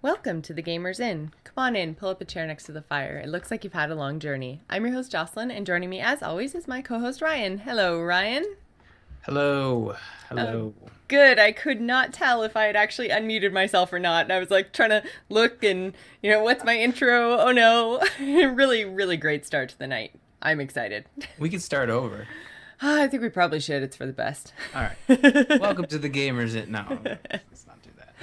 Welcome to the Gamers Inn. Come on in, pull up a chair next to the fire. It looks like you've had a long journey. I'm your host Jocelyn, and joining me as always is my co-host Ryan. Hello, Ryan. Hello. Oh, Hello. good. I could not tell if I had actually unmuted myself or not. And I was like trying to look and, what's my intro? Oh no. Really, really great start to the night. I'm excited. We can start over. I think we probably should. It's for the best. All right. Welcome to the Gamers In. No, let's not do that.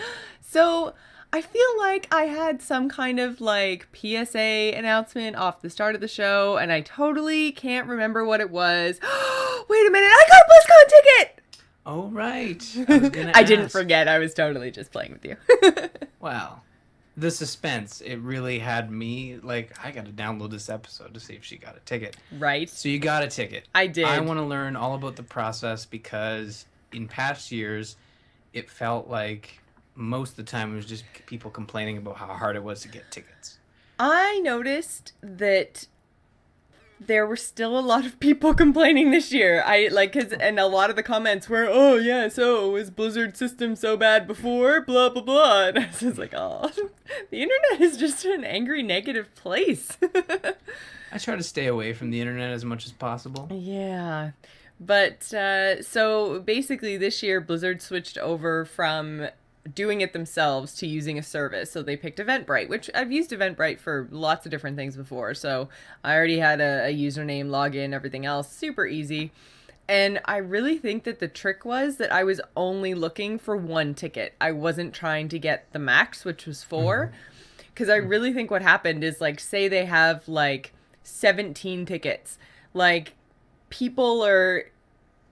So, I feel like I had some kind of like PSA announcement off the start of the show, and I totally can't remember what it was. Wait a minute, I got a BlizzCon ticket! Oh, right. I was gonna I didn't ask. forget, I was totally just playing with you. Wow. The suspense, it really had me like, I gotta download this episode to see if she got a ticket. Right? So you got a ticket. I did. I want to learn all about the process because in past years, it felt like most of the time it was just people complaining about how hard it was to get tickets. I noticed that there were still a lot of people complaining this year. And a lot of the comments were, "Oh yeah, so was Blizzard system so bad before? Blah blah blah." And I was just like, "Oh, the internet is just an angry, negative place." I try to stay away from the internet as much as possible. Yeah, but so basically, this year Blizzard switched over from doing it themselves to using a service. So they picked Eventbrite, which I've used Eventbrite for lots of different things before. So I already had a username, login, everything else, super easy. And I really think that the trick was that I was only looking for one ticket. I wasn't trying to get the max, which was 4. Because I really think what happened is, like, say they have like 17 tickets. Like, people are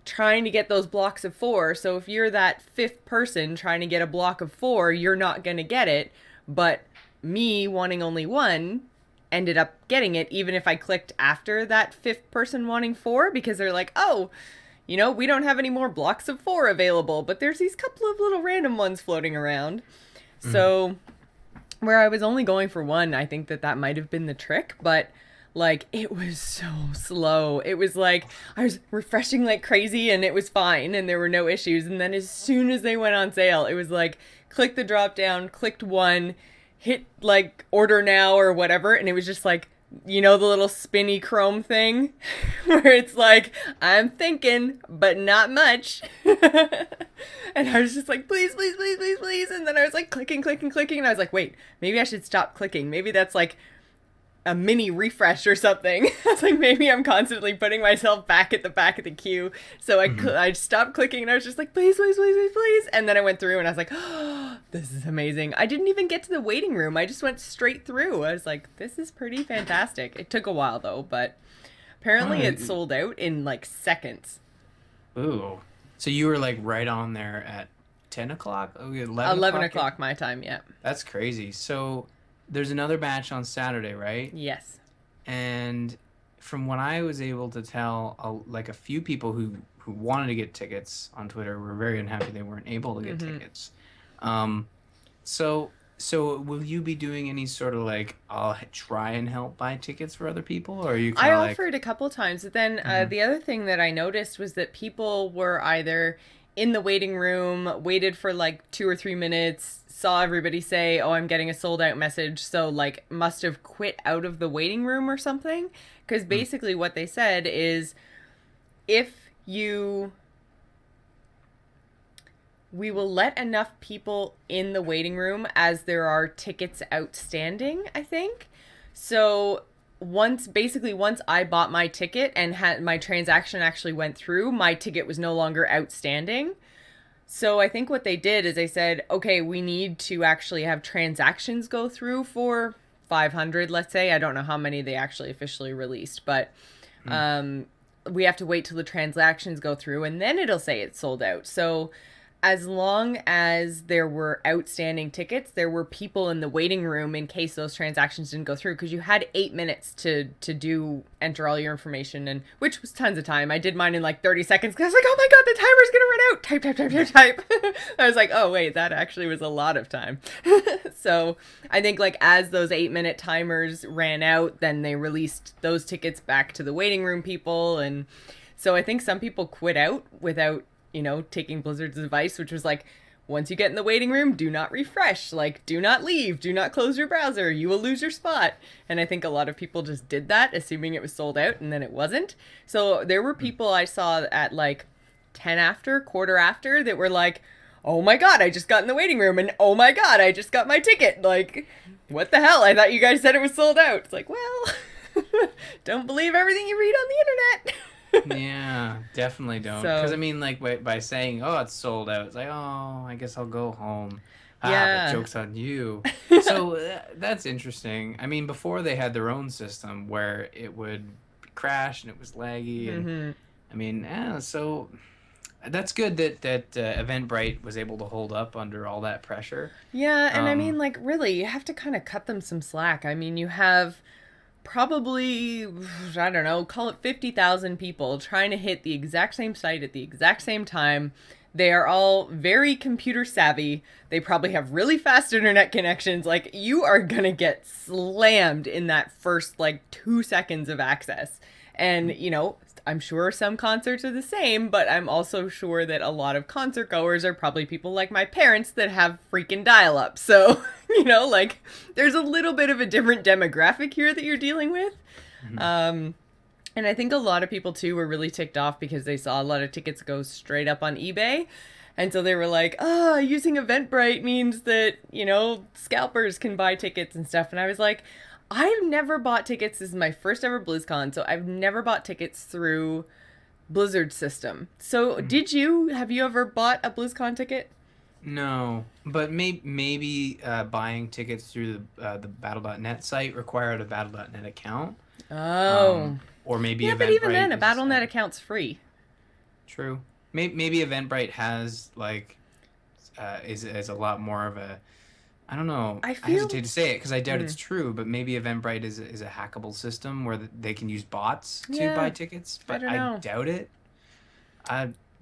trying to get those blocks of 4. So if you're that fifth person trying to get a block of 4, you're not going to get it. But me wanting only one ended up getting it, even if I clicked after that fifth person wanting 4, because they're like, oh, we don't have any more blocks of 4 available, but there's these couple of little random ones floating around. So where I was only going for one, I think that might have been the trick, but like, it was so slow. It was like, I was refreshing like crazy and it was fine and there were no issues. And then as soon as they went on sale, it was like, click the drop down, clicked one, hit like order now or whatever. And it was just like, the little spinny chrome thing where it's like, I'm thinking, but not much. And I was just like, please, please, please, please, please. And then I was like clicking, clicking, clicking. And I was like, wait, maybe I should stop clicking. Maybe that's like a mini refresh or something. I was like, maybe I'm constantly putting myself back at the back of the queue. So I stopped clicking and I was just like, please, please, please, please, please. And then I went through and I was like, oh, this is amazing. I didn't even get to the waiting room. I just went straight through. I was like, this is pretty fantastic. It took a while though, but apparently it sold out in like seconds. Ooh. So you were like right on there at 10 o'clock? Oh, 11 o'clock my time, yeah. That's crazy. So there's another batch on Saturday, right? Yes. And from what I was able to tell, like a few people who wanted to get tickets on Twitter were very unhappy they weren't able to get tickets. So will you be doing any sort of like, I'll try and help buy tickets for other people, or are you kind I of like? offered a couple times, but then the other thing that I noticed was that people were either in the waiting room, waited for like 2 or 3 minutes, saw everybody say, oh, I'm getting a sold out message, so like must have quit out of the waiting room or something. Because basically what they said is, we will let enough people in the waiting room as there are tickets outstanding, I think. So once I bought my ticket and had my transaction actually went through, my ticket was no longer outstanding. So I think what they did is they said, okay, we need to actually have transactions go through for 500, let's say. I don't know how many they actually officially released, but we have to wait till the transactions go through and then it'll say it's sold out. So as long as there were outstanding tickets, there were people in the waiting room in case those transactions didn't go through, because you had 8 minutes to enter all your information, and which was tons of time. I did mine in like 30 seconds because I was like, oh my god, the timer's gonna run out. Type, type, type, type, type. I was like, oh wait, that actually was a lot of time. So I think like as those 8-minute timers ran out, then they released those tickets back to the waiting room people, and so I think some people quit out without taking Blizzard's advice, which was like, once you get in the waiting room, do not refresh. Like, do not leave. Do not close your browser. You will lose your spot. And I think a lot of people just did that, assuming it was sold out, and then it wasn't. So there were people I saw at like 10 after, quarter after, that were like, oh my god, I just got in the waiting room, and oh my god, I just got my ticket. Like, what the hell? I thought you guys said it was sold out. It's like, well, don't believe everything you read on the internet. Yeah, definitely don't. So, Because I mean, like by saying, "Oh, it's sold out," it's like, "Oh, I guess I'll go home." But yeah. joke's on you. So that's interesting. I mean, before they had their own system where it would crash and it was laggy, and Mm-hmm. I mean, so that's good that Eventbrite was able to hold up under all that pressure. Yeah, and I mean, Um, like, really, you have to kind of cut them some slack. I mean, you have probably, I don't know, call it 50,000 people trying to hit the exact same site at the exact same time. They are all very computer savvy. They probably have really fast internet connections. Like, you are gonna get slammed in that first, like, 2 seconds of access. And, I'm sure some concerts are the same, but I'm also sure that a lot of concert goers are probably people like my parents that have freaking dial up. So, like, there's a little bit of a different demographic here that you're dealing with. mhm. Um, and I think a lot of people too were really ticked off because they saw a lot of tickets go straight up on eBay. And so they were like, using Eventbrite means that, scalpers can buy tickets and stuff. And I was like, I've never bought tickets. This is my first ever BlizzCon. So I've never bought tickets through Blizzard's system. So have you ever bought a BlizzCon ticket? No, but maybe buying tickets through the Battle.net site required a Battle.net account. Oh. Or maybe Yeah, but even Eventbrite then, a is BattleNet account's free. true. Maybe Eventbrite has like is a lot more of a, I don't know. I I feel. hesitate to say it because I doubt Hmm. it's true, but maybe Eventbrite is a hackable system where they can use bots to buy Yeah, tickets, I but don't I know. doubt it.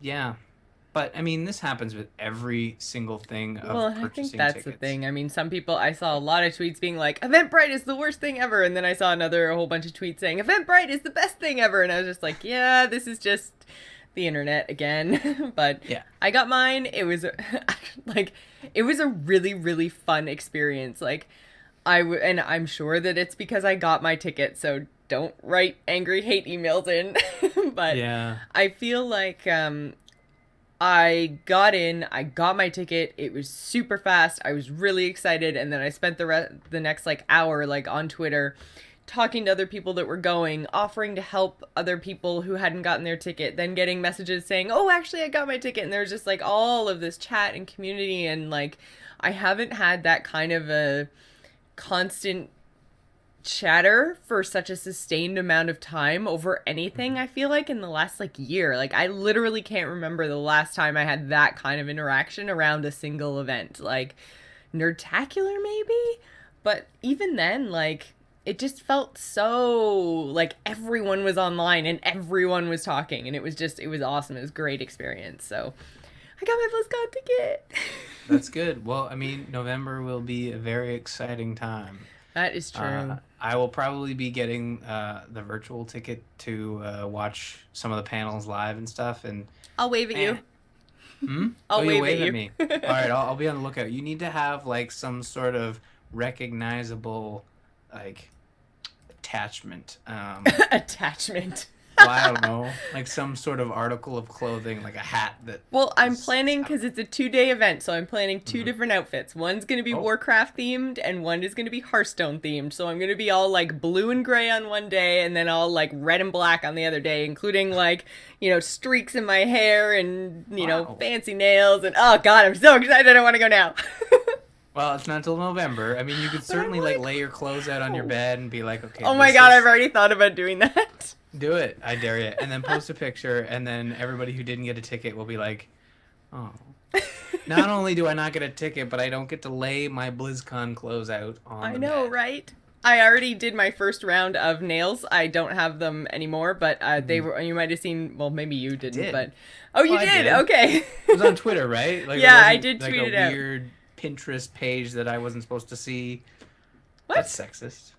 Yeah, but I mean, this happens with every single thing Well, of I think purchasing that's the tickets. thing. I mean, some people, I saw a lot of tweets being like, Eventbrite is the worst thing ever. And then I saw a whole bunch of tweets saying, Eventbrite is the best thing ever. And I was just like, yeah, this is just the internet again. But Yeah. I got mine. It was like, it was a really, really fun experience. Like, and I'm sure that it's because I got my ticket. So don't write angry hate emails in. But Yeah. I feel like, I got in, I got my ticket. It was super fast. I was really excited, and then I spent the next like hour like on Twitter talking to other people that were going, offering to help other people who hadn't gotten their ticket, then getting messages saying, "Oh, actually I got my ticket." And there's just like all of this chat and community, and like I haven't had that kind of a constant chatter for such a sustained amount of time over anything. Mhm. I feel like in the last like year, like I literally can't remember the last time I had that kind of interaction around a single event. Like Nerdtacular maybe, but even then, like it just felt so like everyone was online and everyone was talking, and it was awesome. It was a great experience. So I got my BlizzCon ticket. That's good. Well, I mean, November will be a very exciting time. That is true. I will probably be getting the virtual ticket to watch some of the panels live and stuff. And I'll wave at you. man, hmm? Oh, I'll you wave at wave at you. me. All right, I'll be on the lookout. You need to have like some sort of recognizable like attachment. Attachment. Well, I don't know, like some sort of article of clothing, like a hat that Well, I'm sticks planning out. because it's a 2 day event, so I'm planning two Mhm. different outfits. One's going to be Oh, Warcraft themed, and one is going to be Hearthstone themed. So I'm going to be all like blue and gray on one day, and then all like red and black on the other day, including like, streaks in my hair and, wow. fancy nails. And oh, God, I'm so excited. I don't want to go now. Well, it's not until November. I mean, you could But I certainly want like to lay your clothes out on your go. bed and be like, okay, Oh my this God, I've is already thought about doing that. do it. I dare you. And then post a picture, and then everybody who didn't get a ticket will be like, oh. Not only do I not get a ticket, but I don't get to lay my BlizzCon clothes out on I the know, bed. right? I already did my first round of nails. I don't have them anymore, but they Mhm. were. You might have seen. Well, maybe you I didn't, did. but oh, Well, you I did. did. Okay. It was on Twitter, right? Like it Yeah, I wasn't did like tweet a it out. weird Pinterest page that I wasn't supposed to see. What? That's sexist.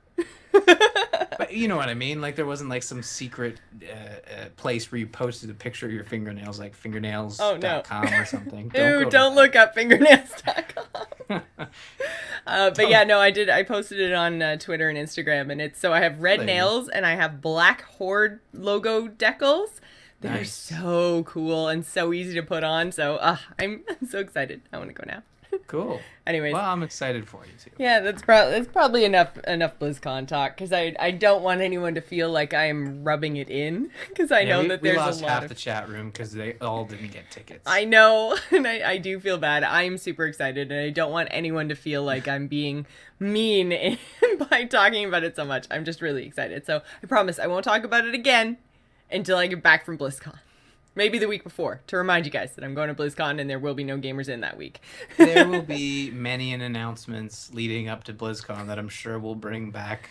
But you know what I mean? Like there wasn't like some secret place where you posted a picture of your fingernails, like Oh no. fingernails.com or something. Don't Ew, go to don't look up fingernails.com. that. But Don't yeah, no, I did. I posted it on Twitter and Instagram, and it's so I have red really. nails and I have black Horde logo decals. They're Nice. so cool and so easy to put on. So I'm so excited. I want to go now. Cool. Anyways, Well, I'm excited for you too. yeah, that's probably enough BlizzCon talk because I don't want anyone to feel like I am rubbing it in because I Yeah, know we, that we there's a lost lot half of the chat room because they all didn't get tickets. I know, and I do feel bad. I'm super excited, and I don't want anyone to feel like I'm being mean by talking about it so much. I'm just really excited. So I promise I won't talk about it again until I get back from BlizzCon. Maybe the week before to remind you guys that I'm going to BlizzCon and there will be no gamers in that week. There will be many an announcements leading up to BlizzCon that I'm sure will bring back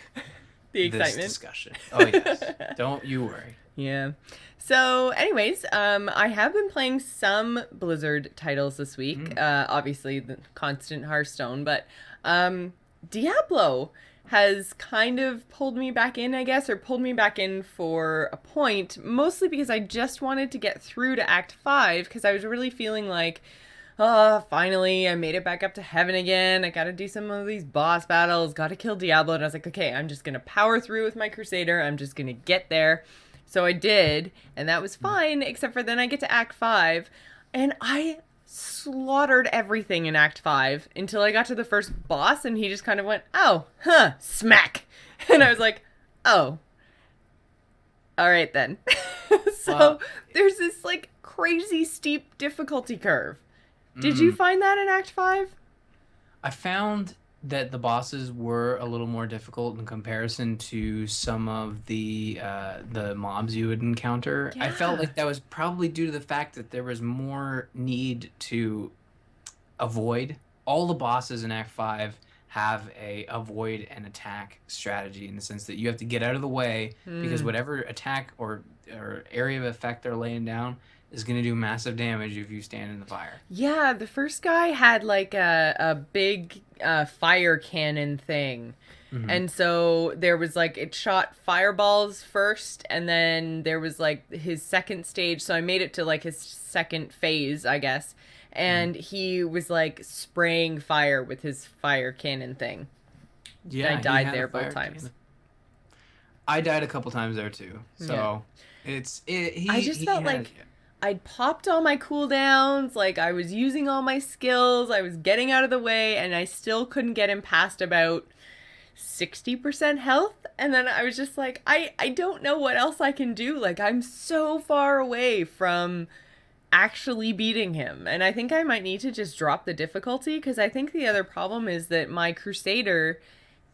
The this excitement. discussion. Oh yes. Don't you worry. Yeah. So, anyways, I have been playing some Blizzard titles this week. Mm. Obviously, the constant Hearthstone, but Diablo has kind of pulled me back in, I guess, or pulled me back in for a point, mostly because I just wanted to get through to Act 5, because I was really feeling like, oh, finally, I made it back up to heaven again. I gotta do some of these boss battles, gotta kill Diablo. And I was like, okay, I'm just gonna power through with my Crusader. I'm just gonna get there. So I did, and that was fine, except for then I get to Act 5, and I slaughtered everything in Act 5 until I got to the first boss, and he just kind of went, oh, huh, smack. And I was like, oh, all right then. So Well, there's this like crazy steep difficulty curve. Did you mm, find that in Act 5? I found that the bosses were a little more difficult in comparison to some of the mobs you would encounter. I felt Yeah. like that was probably due to the fact that there was more need to avoid. All the bosses in Act 5 have a avoid and attack strategy in the sense that you have to get out of the way because Hmm. whatever attack or area of effect they're laying down is going to do massive damage if you stand in the fire. Yeah, the first guy had like a big fire cannon thing. Hmm. And so there was like, it shot fireballs first, and then there was like his second stage. So I made it to like his second phase, I guess. Hmm. And he was like spraying fire with his fire cannon thing. I Yeah, he died had a there both fire times. cannon. I died a couple times there too. Yeah. So I just he felt has like I'd popped all my cooldowns, like I was using all my skills, I was getting out of the way, and I still couldn't get him past about 60% health. And then I was just like, I don't know what else I can do. Like, I'm so far away from actually beating him. And I think I might need to just drop the difficulty because I think the other problem is that my Crusader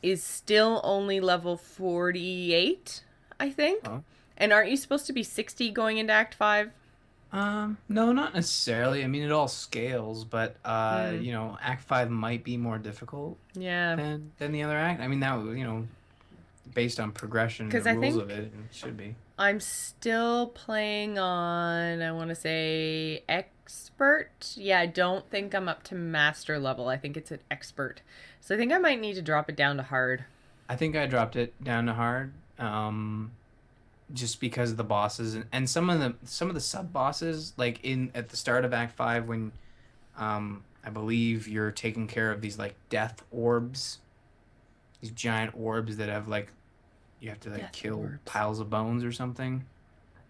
is still only level 48, I think. oh. And aren't you supposed to be 60 going into Act 5? No, not necessarily. I mean, it all scales, but Hmm. Act 5 might be more difficult Yeah. than the other act. I mean, based on progression and the Because I rules of think it, it should be. I'm still playing on, I want to say, expert. Yeah, I don't think I'm up to master level. I think it's an expert. So I think I might need to drop it down to hard. I think I dropped it down to hard, just because of the bosses and some of the sub bosses, like in at the start of Act 5 when I believe you're taking care of these like death orbs, these giant orbs that have like you have to like Death kill orbs. piles of bones or something.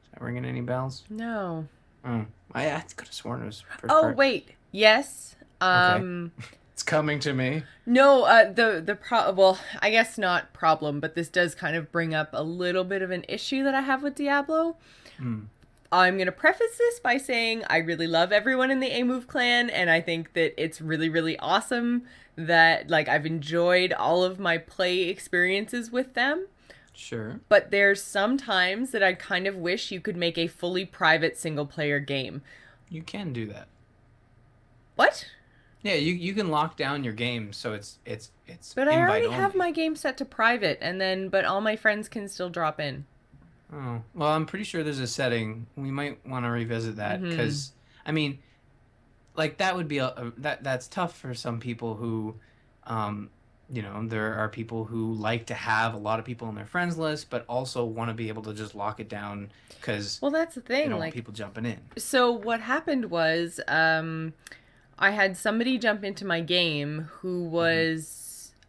Is that ringing any bells? No. Oh, I could have sworn it was first Oh, part. wait. Yes. Okay, it's coming to me. No, well, I guess not problem, but this does kind of bring up a little bit of an issue that I have with Diablo. Hmm. I'm going to preface this by saying I really love everyone in the A Move clan, and I think that it's really, really awesome that, like, I've enjoyed all of my play experiences with them. Sure, But there's some times that I kind of wish you could make a fully private single player game. you can do that. What? Yeah, you can lock down your game so it's But I invite already have only. my game set to private, and then, but all my friends can still drop in. Oh, well, I'm pretty sure there's a setting. We might want to revisit that Mm hmm. because, I mean, like that would be that's tough for some people who, um, there are people who like to have a lot of people on their friends list, but also want to be able to just lock it down because Well, that's the they thing. don't want Like, people jumping in. so what happened was, I had somebody jump into my game who Hmm. was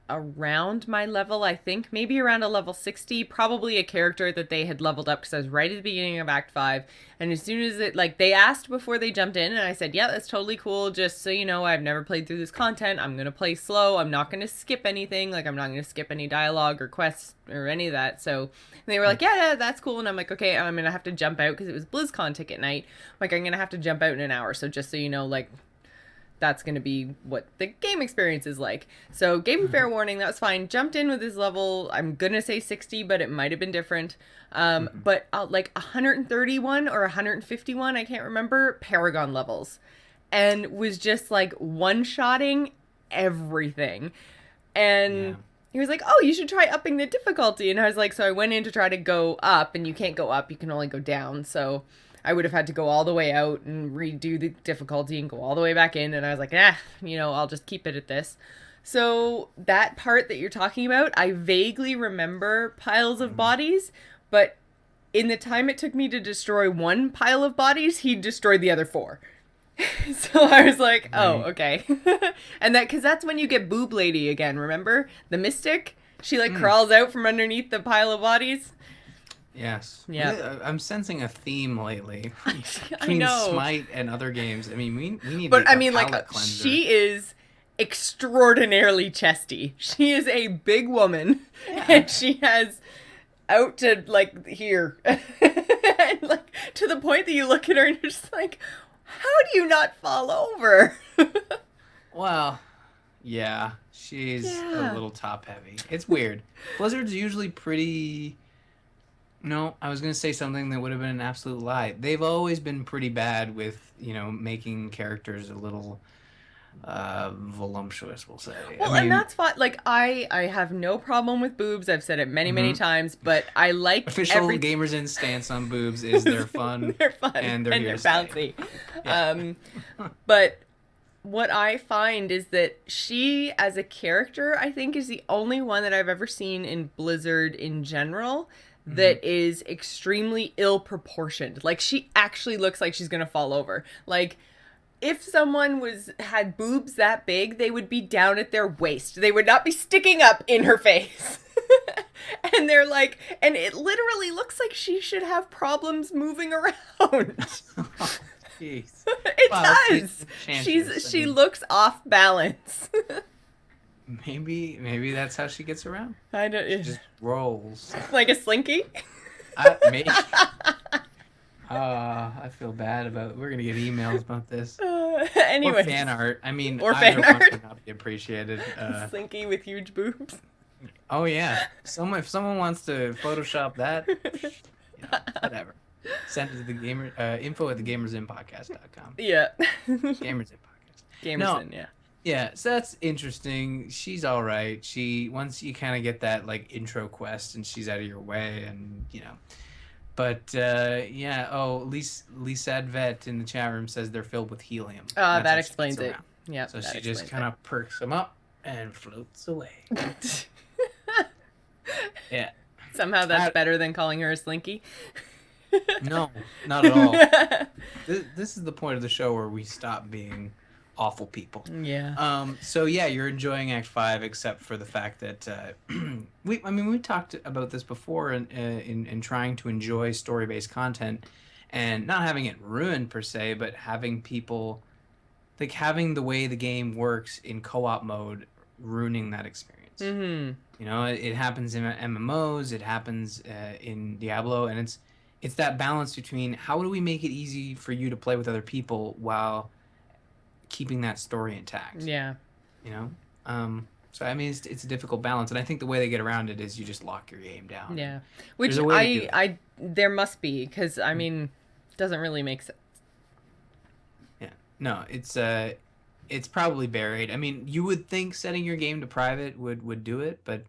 around my level, I think, maybe around a level 60, probably a character that they had leveled up because I was right at the beginning of Act 5. And as soon as it, like, they asked before they jumped in, and I said, yeah, that's totally cool. Just so you know, I've never played through this content. I'm going to play slow. I'm not going to skip anything. Like, I'm not going to skip any dialogue or quests or any of that. So they were like, yeah, that's cool. And I'm like, okay, I'm going to have to jump out because it was BlizzCon ticket night. Like, I'm going to have to jump out in an hour. So just so you know, like, that's going to be what the game experience is like. So gave him fair warning. That was fine. Jumped in with his level. I'm going to say 60, but it might have been different. Hmm. But like 131 or 151, I can't remember, Paragon levels. And was just like one-shotting everything. And Yeah. he was like, oh, you should try upping the difficulty. And I was like, so I went in to try to go up, and you can't go up, you can only go down. So I would have had to go all the way out and redo the difficulty and go all the way back in. And I was like, I'll just keep it at this. So that part that you're talking about, I vaguely remember piles of Mhm. bodies, but in the time it took me to destroy one pile of bodies, he destroyed the other four. So I was like, oh, Right. okay. And because that's when you get Boob Lady again, remember? The Mystic? She like Mm. crawls out from underneath the pile of bodies. Yes. Yeah. I'm sensing a theme lately I between know. Smite and other games. I mean, we need But I a mean, like, palate cleanser. she is extraordinarily chesty. She is a big woman, Yeah. and she has out to like here. And like to the point that you look at her and you're just like, how do you not fall over? Well, yeah, she's a Yeah. little top heavy. It's weird. Blizzard's usually pretty. No, I was gonna say something that would have been an absolute lie. They've always been pretty bad with, making characters a little voluptuous, we'll say. I Well, and mean, that's fine. Like I have no problem with boobs. I've said it many, many mhm. times, but I like Official every Gamers In stance on boobs is they're fun they're fun and they're and here they're to stay. bouncy. Yeah. Um, but what I find is that she, as a character, I think is the only one that I've ever seen in Blizzard in general Hmm. that is extremely ill proportioned. Like she actually looks like she's gonna fall over. Like if someone was had boobs that big, they would be down at their waist. They would not be sticking up in her face. And they're like, and it literally looks like she should have problems moving around. Oh, jeez. It Well, she's does. enchantress. I She mean, looks off balance. maybe that's how she gets around. I She don't just rolls. like a slinky. Me. I feel bad about. We're gonna get emails about this or fan Anyways, art. I mean, or either fan one art. would not be appreciated. Slinky with huge boobs. Oh yeah, if someone wants to Photoshop that, whatever. Send it to the gamer info at the gamersinpodcast.com. Yeah. Gamers in podcast. No, Gamerson, yeah. yeah, so that's interesting. She's all right. Once you kind of get that like intro quest and she's out of your way and but yeah, oh, Lisa Advet in the chat room says they're filled with helium. That's That how she gets explains it. around. Yep, So that she just explains kind of perks them up and floats away. it. Yeah. Somehow that's I, better than calling her a slinky. no, not at all. This is the point of the show where we stop being awful people. Yeah. So yeah, you're enjoying Act 5, except for the fact that we talked about this before in trying to enjoy story-based content and not having it ruined per se, but having people like having the way the game works in co-op mode ruining that experience. Mm-hmm. It happens in MMOs, it happens in Diablo, and it's that balance between how do we make it easy for you to play with other people while keeping that story intact. Yeah. You know, so I mean, it's a difficult balance, and I think the way they get around it is you just lock your game down. And Yeah. there's Which a way to do it. there must be, because I mean, doesn't really make sense. Yeah, no, it's probably buried. I mean, you would think setting your game to private would do it, but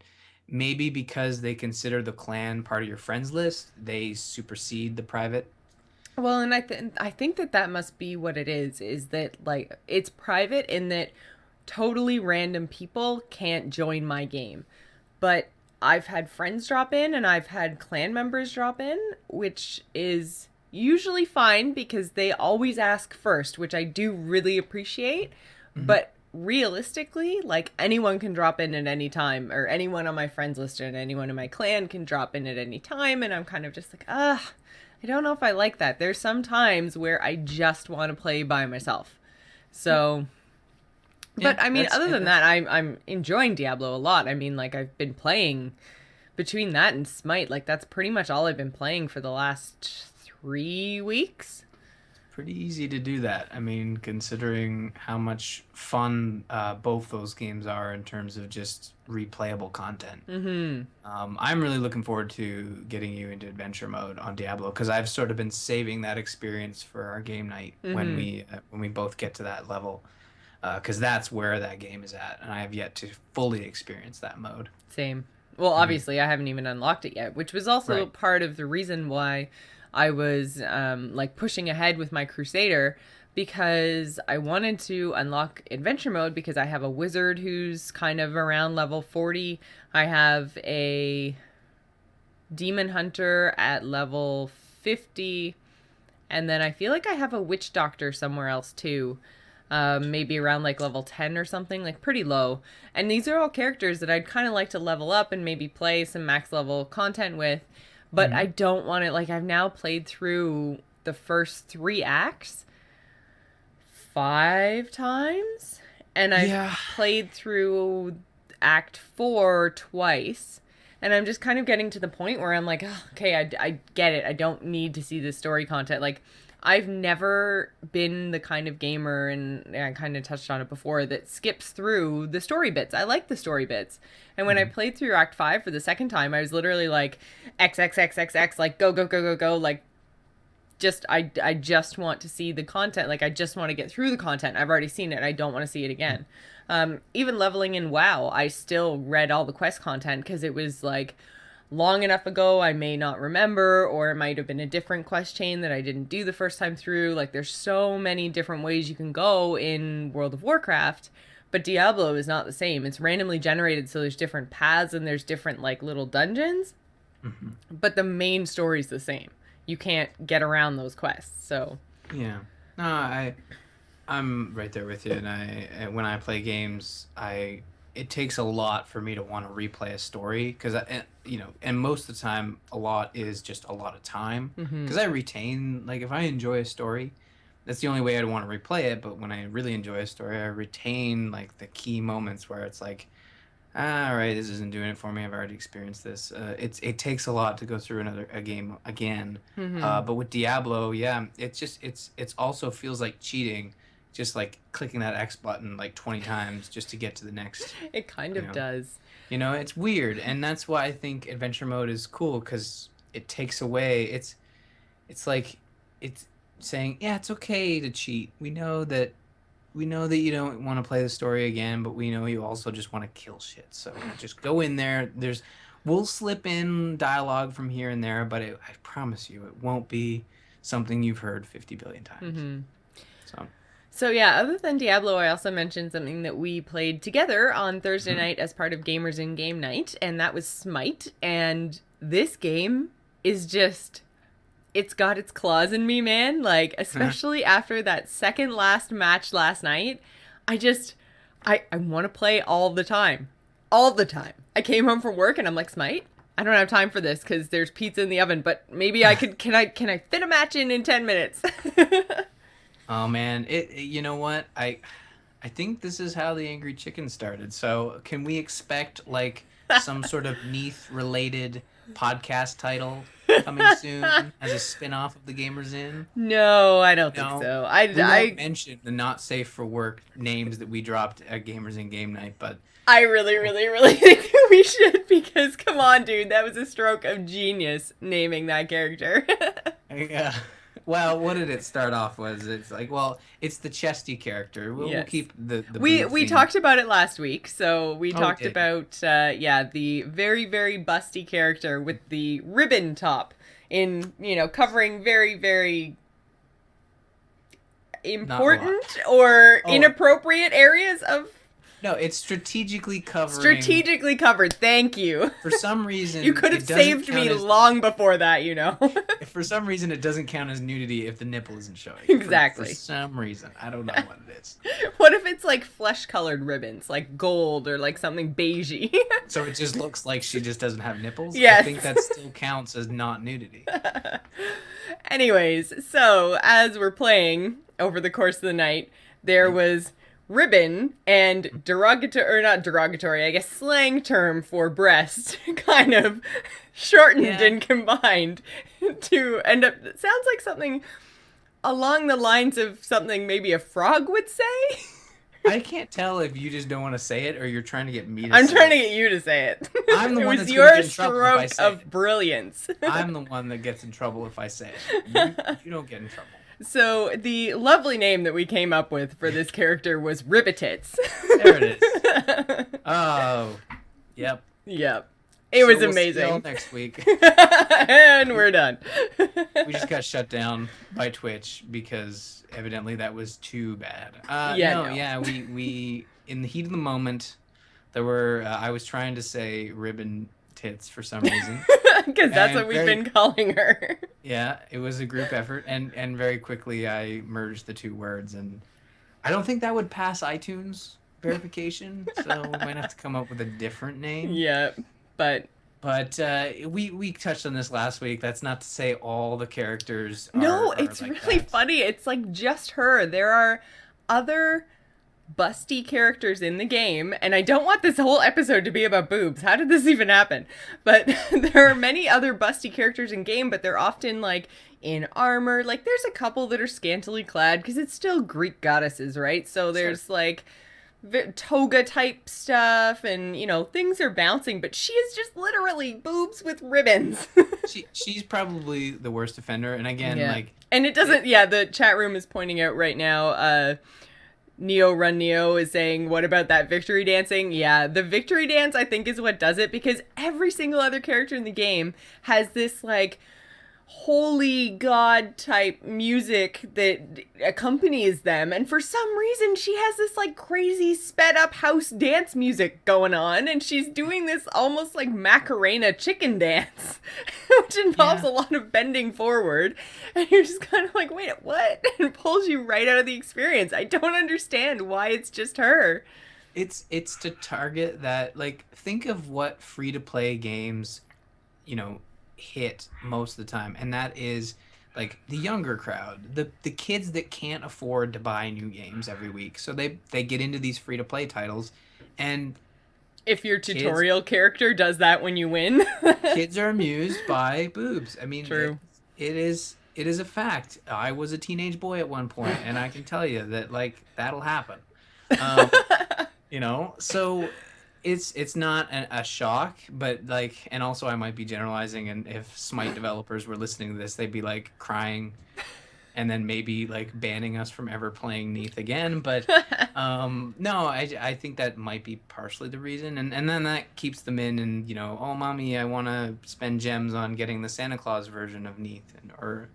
maybe because they consider the clan part of your friends list, they supersede the private. Well, and I think that must be what it is that like it's private in that totally random people can't join my game. But I've had friends drop in and I've had clan members drop in, which is usually fine because they always ask first, which I do really appreciate. Mhm. But realistically, like anyone can drop in at any time, or anyone on my friends list and anyone in my clan can drop in at any time. And I'm kind of just like, I don't know if I like that. There's some times where I just want to play by myself. Yeah. So, but Yeah, I mean, other than that's that, I'm enjoying Diablo a lot. I mean, like I've been playing between that and Smite, like that's pretty much all I've been playing for the last 3 weeks. pretty easy to do that. I mean, considering how much fun both those games are in terms of just replayable content. Mm-hmm. I'm really looking forward to getting you into adventure mode on Diablo because I've sort of been saving that experience for our game night Mm-hmm. when we both get to that level, because that's where that game is at, and I have yet to fully experience that mode. Same. Well, Mhm. obviously, I haven't even unlocked it yet, which was also Right. part of the reason why I was like pushing ahead with my Crusader because I wanted to unlock adventure mode because I have a wizard who's kind of around level 40. I have a demon hunter at level 50. And then I feel like I have a witch doctor somewhere else too. Maybe around like level 10 or something, like pretty low. And these are all characters that I'd kind of like to level up and maybe play some max level content with. But I Hmm. don't want it. Like, I've now played through the first 3 acts 5 times. And I've Yeah. played through Act 4 twice. And I'm just kind of getting to the point where I'm like, oh, okay, I get it. I don't need to see the story content. Like, I've never been the kind of gamer, and I kind of touched on it before, that skips through the story bits. I like the story bits. And when I Mhm. played through Act 5 for the second time, I was literally like, X, X, X, X, X, like, go, go, go, go, go. Like, I just want to see the content. Like I just want to get through the content. I've already seen it. I don't want to see it again. Even leveling in WoW, I still read all the quest content because it was like long enough ago I may not remember, or it might have been a different quest chain that I didn't do the first time through. Like there's so many different ways you can go in World of Warcraft, but Diablo is not the same. It's randomly generated, so there's different paths and there's different like little dungeons, Mhm. but the main story's the same. You can't get around those quests. So, Yeah. No, I'm right there with you, and when I play games, I it takes a lot for me to want to replay a story because and most of the time, a lot is just a lot of time mm-hmm. because I retain like if I enjoy a story, that's the only way I'd want to replay it. But when I really enjoy a story, I retain like the key moments where it's like, all right, this isn't doing it for me. I've already experienced this. It takes a lot to go through a game again. Mm-hmm. But with Diablo, yeah, it's also feels like cheating, just like clicking that X button like 20 times just to get to the next. It kind You of know, does. it's weird, and that's why I think adventure mode is cool because it takes away. It's like it's saying, yeah, it's okay to cheat. We know that you don't want to play the story again, but we know you also just want to kill shit. So just go in there. We'll slip in dialogue from here and there, but I promise you, it won't be something you've heard 50 billion times. Mm-hmm. So, So yeah, other than Diablo, I also mentioned something that we played together on Thursday mhm. night as part of Gamers in Game Night, and that was Smite. And this game is just, it's got its claws in me, man. Like, especially after that second last match last night, I just, I want to play all the time. All the time. I came home from work and I'm like, Smite, I don't have time for this because there's pizza in the oven, but maybe I could, can I fit a match in 10 minutes? Oh man, you know what? I think this is how the Angry Chicken started. So, can we expect like some sort of Neath related podcast title coming soon as a spin-off of the Gamers Inn? No, I don't think No, so. we won't mention the not safe for work names that we dropped at Gamers in Game Night, but I really, oh, really, really think that we should because come on, dude, that was a stroke of genius naming that character. yeah. Well, what did it start off was it's like, well, it's the chesty character. We'll Yes. keep the boob We theme. talked about it last week. So we Oh, we talked did. about yeah, the very very busty character with the ribbon top in, covering very very Not a lot. important or Oh, inappropriate areas of No, it's strategically covering. Strategically covered. Thank you. For some You reason, could have it doesn't saved count me as. long before that, you know. If for some reason it doesn't count as nudity if the nipple isn't showing. For Exactly. some reason, I don't know what it is. What if it's like flesh colored ribbons, like gold or like something beigey? So it just looks like she just doesn't have nipples. I think Yes. that still counts as not nudity. Anyways, so as we're playing over the course of the night, there Mhm. was ribbon and derogatory, or not derogatory, I guess slang term for breast, kind of shortened Yeah, and combined to end up, it sounds like something along the lines of something maybe a frog would say. I can't tell if you just don't want to say it or you're trying to get me to I'm say trying to it. get you to say it. I'm the It one was that's going to your get in trouble if I stroke say it. of brilliance. I'm the one that gets in trouble if I say it. You don't get in trouble. So the lovely name that we came up with for this character was Ribbitits. There it is. Oh, yep. Yep. It So was we'll see y'all amazing. next week. And we're done. We just got shut down by Twitch because evidently that was too bad. Yeah, No, no. yeah, we in the heat of the moment, there were I was trying to say ribbon tits for some reason, Because that's and what we've very been calling her. yeah, it was a group effort, and very quickly I merged the two words, and I don't think that would pass iTunes verification, so we might have to come up with a different name. Yeah, but But we touched on this last week. That's not to say all the characters no, are it's like really that. funny. It's like just her. There are other busty characters in the game, and I don't want this whole episode to be about boobs. How did this even happen? But there are many other busty characters in game, but they're often like in armor. Like there's a couple that are scantily clad because it's still Greek goddesses, right? So Sure. there's like toga type stuff, and you know things are bouncing, but she is just literally boobs with ribbons. She's probably the worst offender, and again, Yeah. like And it it, doesn't, yeah, the chat room is pointing out right now, Neo Run Neo is saying, what about that victory dancing? Yeah, the victory dance I think is what does it because every single other character in the game has this like holy god type music that accompanies them, and for some reason she has this like crazy sped up house dance music going on, and she's doing this almost like Macarena chicken dance which involves yeah, a lot of bending forward, and you're just kind of like, wait, what? And it pulls you right out of the experience. I don't understand why it's just her. it's to target that. Like, think of what free to play games, you know, hit most of the time, and that is like the younger crowd, the kids that can't afford to buy new games every week, so they get into these free to play titles, and If your kids tutorial character does that when you win. kids are amused by boobs. I mean, True. it is a fact. I was a teenage boy at one point, and I can tell you that like that'll happen. Um, so it's not a shock, but like, and also I might be generalizing, and if Smite developers were listening to this, they'd be like crying and then maybe like banning us from ever playing Neath again. But no, I think that might be partially the reason, and then that keeps them in, and oh mommy, I want to spend gems on getting the Santa Claus version of Neath, or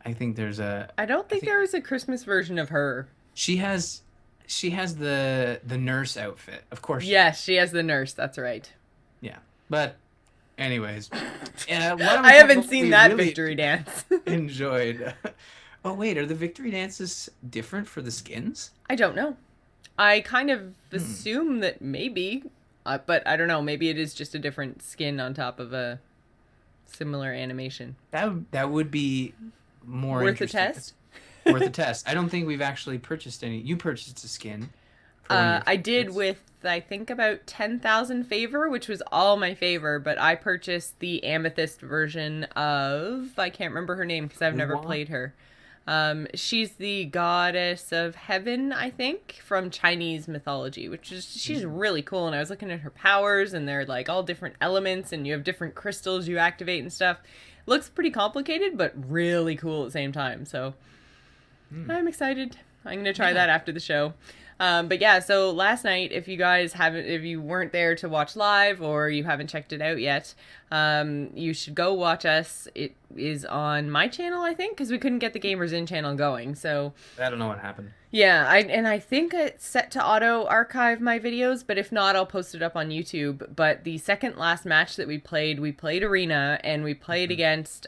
I think there's a I don't I think think there was a Christmas version of her. she has the nurse outfit, of course she Yes, does. she has the nurse. That's right. Yeah, but anyways, I haven't what seen we that really victory dance. enjoyed. Oh wait, are the victory dances different for the skins? I don't know. I kind of Hmm. assume that maybe, but I don't know. Maybe it is just a different skin on top of a similar animation. That would be more Worth a interesting. test? It's worth a test. I don't think we've actually purchased any. You purchased a skin for one of your I did favorites. with, I think, about 10,000 favor, which was all my favor, but I purchased the amethyst version of, I can't remember her name because I've never Uwa? played her. She's the goddess of heaven, I think, from Chinese mythology, which is, she's Mm. really cool. And I was looking at her powers, and they're like all different elements, and you have different crystals you activate and stuff. Looks pretty complicated, but really cool at the same time. So Mm. I'm excited. I'm going to try Yeah. that after the show. But yeah, so last night, if you weren't there to watch live or you haven't checked it out yet, you should go watch us. It is on my channel, I think, because we couldn't get the Gamers In channel going. So I don't know what happened. yeah, I think it's set to auto archive my videos, but if not, I'll post it up on YouTube. But the second last match that we played Arena, and we played Mhm. against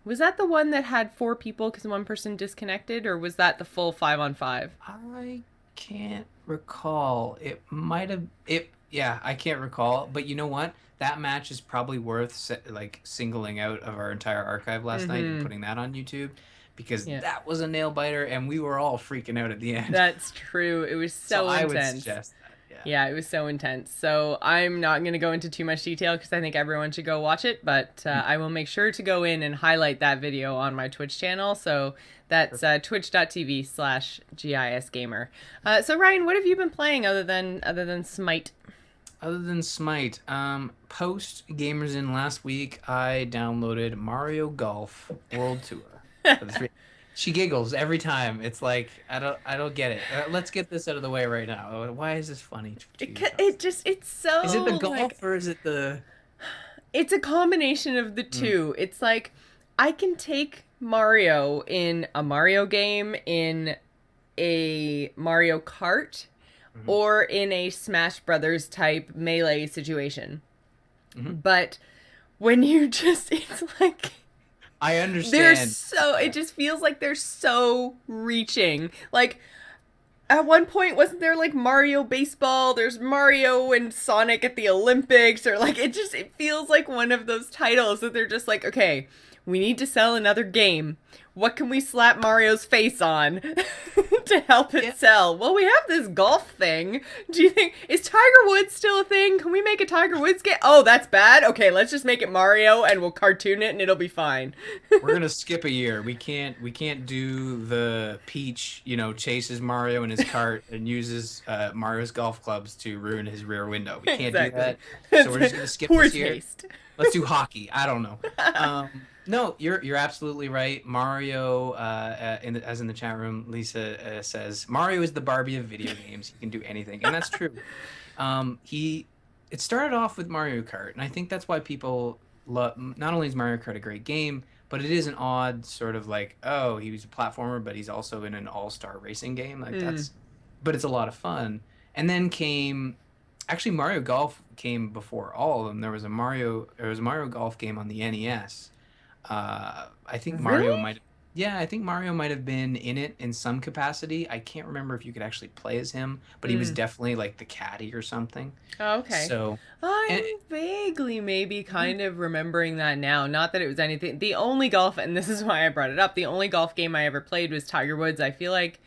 was that the one that had four people because one person disconnected, or was that the full 5-on-5? I can't recall. It might have it. Yeah, I can't recall. But you know what? That match is probably worth like singling out of our entire archive last night and Mm-hmm. putting that on YouTube because Yeah, that was a nail biter, and we were all freaking out at the end. that's true. It was So so I would intense. suggest that. Yeah. Yeah, it was so intense. So I'm not going to go into too much detail because I think everyone should go watch it, but Mm, I will make sure to go in and highlight that video on my Twitch channel. So that's perfect. twitch.tv/GISgamer. So Ryan, what have you been playing other than Smite? Other than Smite, post Gamers In last week, I downloaded Mario Golf World Tour for the three. She giggles every time. It's like I don't get it. Let's get this out of the way right now. Why is this funny to you, Jocelyn? It's Is it the so like golf or is it the? it's a combination of the Mm, two. It's like I can take Mario in a Mario game, in a Mario Kart, mhm, or in a Smash Brothers type melee situation. mhm. But when you just, it's like I understand. it Yeah. just feels like they're so reaching. Like, at one point, wasn't there like Mario Baseball? There's Mario and Sonic at the Olympics, or like it feels like one of those titles that they're just like, okay, we need to sell another game. What can we slap Mario's face on to help it Yeah. sell? Well, we have this golf thing. Do you think is Tiger Woods still a thing? Can we make a Tiger Woods game? Oh, that's bad. Okay, let's just make it Mario and we'll cartoon it and it'll be fine. We're gonna skip a year. We can't do the Peach, chases Mario in his cart and uses Mario's golf clubs to ruin his rear window. We can't do Exactly. that. So we're just gonna skip Poor this year. taste. Let's do hockey. I don't know. No, you're absolutely right. Mario, as in the chat room, Lisa says Mario is the Barbie of video games. He can do anything, and that's true. He it started off with Mario Kart, and I think that's why people love. Not only is Mario Kart a great game, but it is an odd sort of like, oh, he was a platformer, but he's also in an all-star racing game. Like Mm. that's, but it's a lot of fun. And then actually Mario Golf came before all of them. There was a Mario Golf game on the NES. I think Mario Really? might, yeah, I think Mario might have been in it in some capacity. I can't remember if you could actually play as him, but he was Mm. definitely like the caddy or something. Oh, okay. So, I'm and vaguely maybe mhm, kind of remembering that now. Not that it was anything. The only golf, and this is why I brought it up, the only golf game I ever played was Tiger Woods. I feel like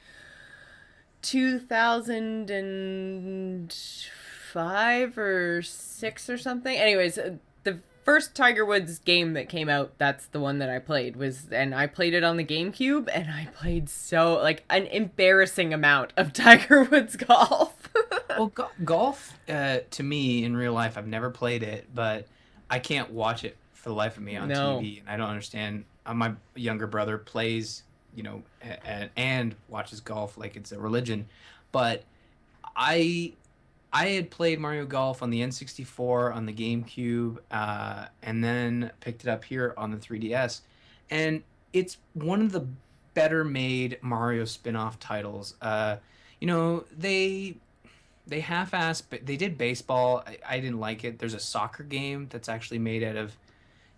2005 or 6 or something. Anyways, the first Tiger Woods game that came out, that's the one that I played and I played it on the GameCube and I played so like an embarrassing amount of Tiger Woods golf. well, golf, to me in real life, I've never played it, but I can't watch it for the life of me on No. TV, and I don't understand. My younger brother plays, and watches golf like it's a religion, but I I had played Mario Golf on the N64, on the GameCube, and then picked it up here on the 3DS, and it's one of the better made Mario spin-off titles. You know, they half-assed, but they did baseball. I didn't like it. There's a soccer game that's actually made out of,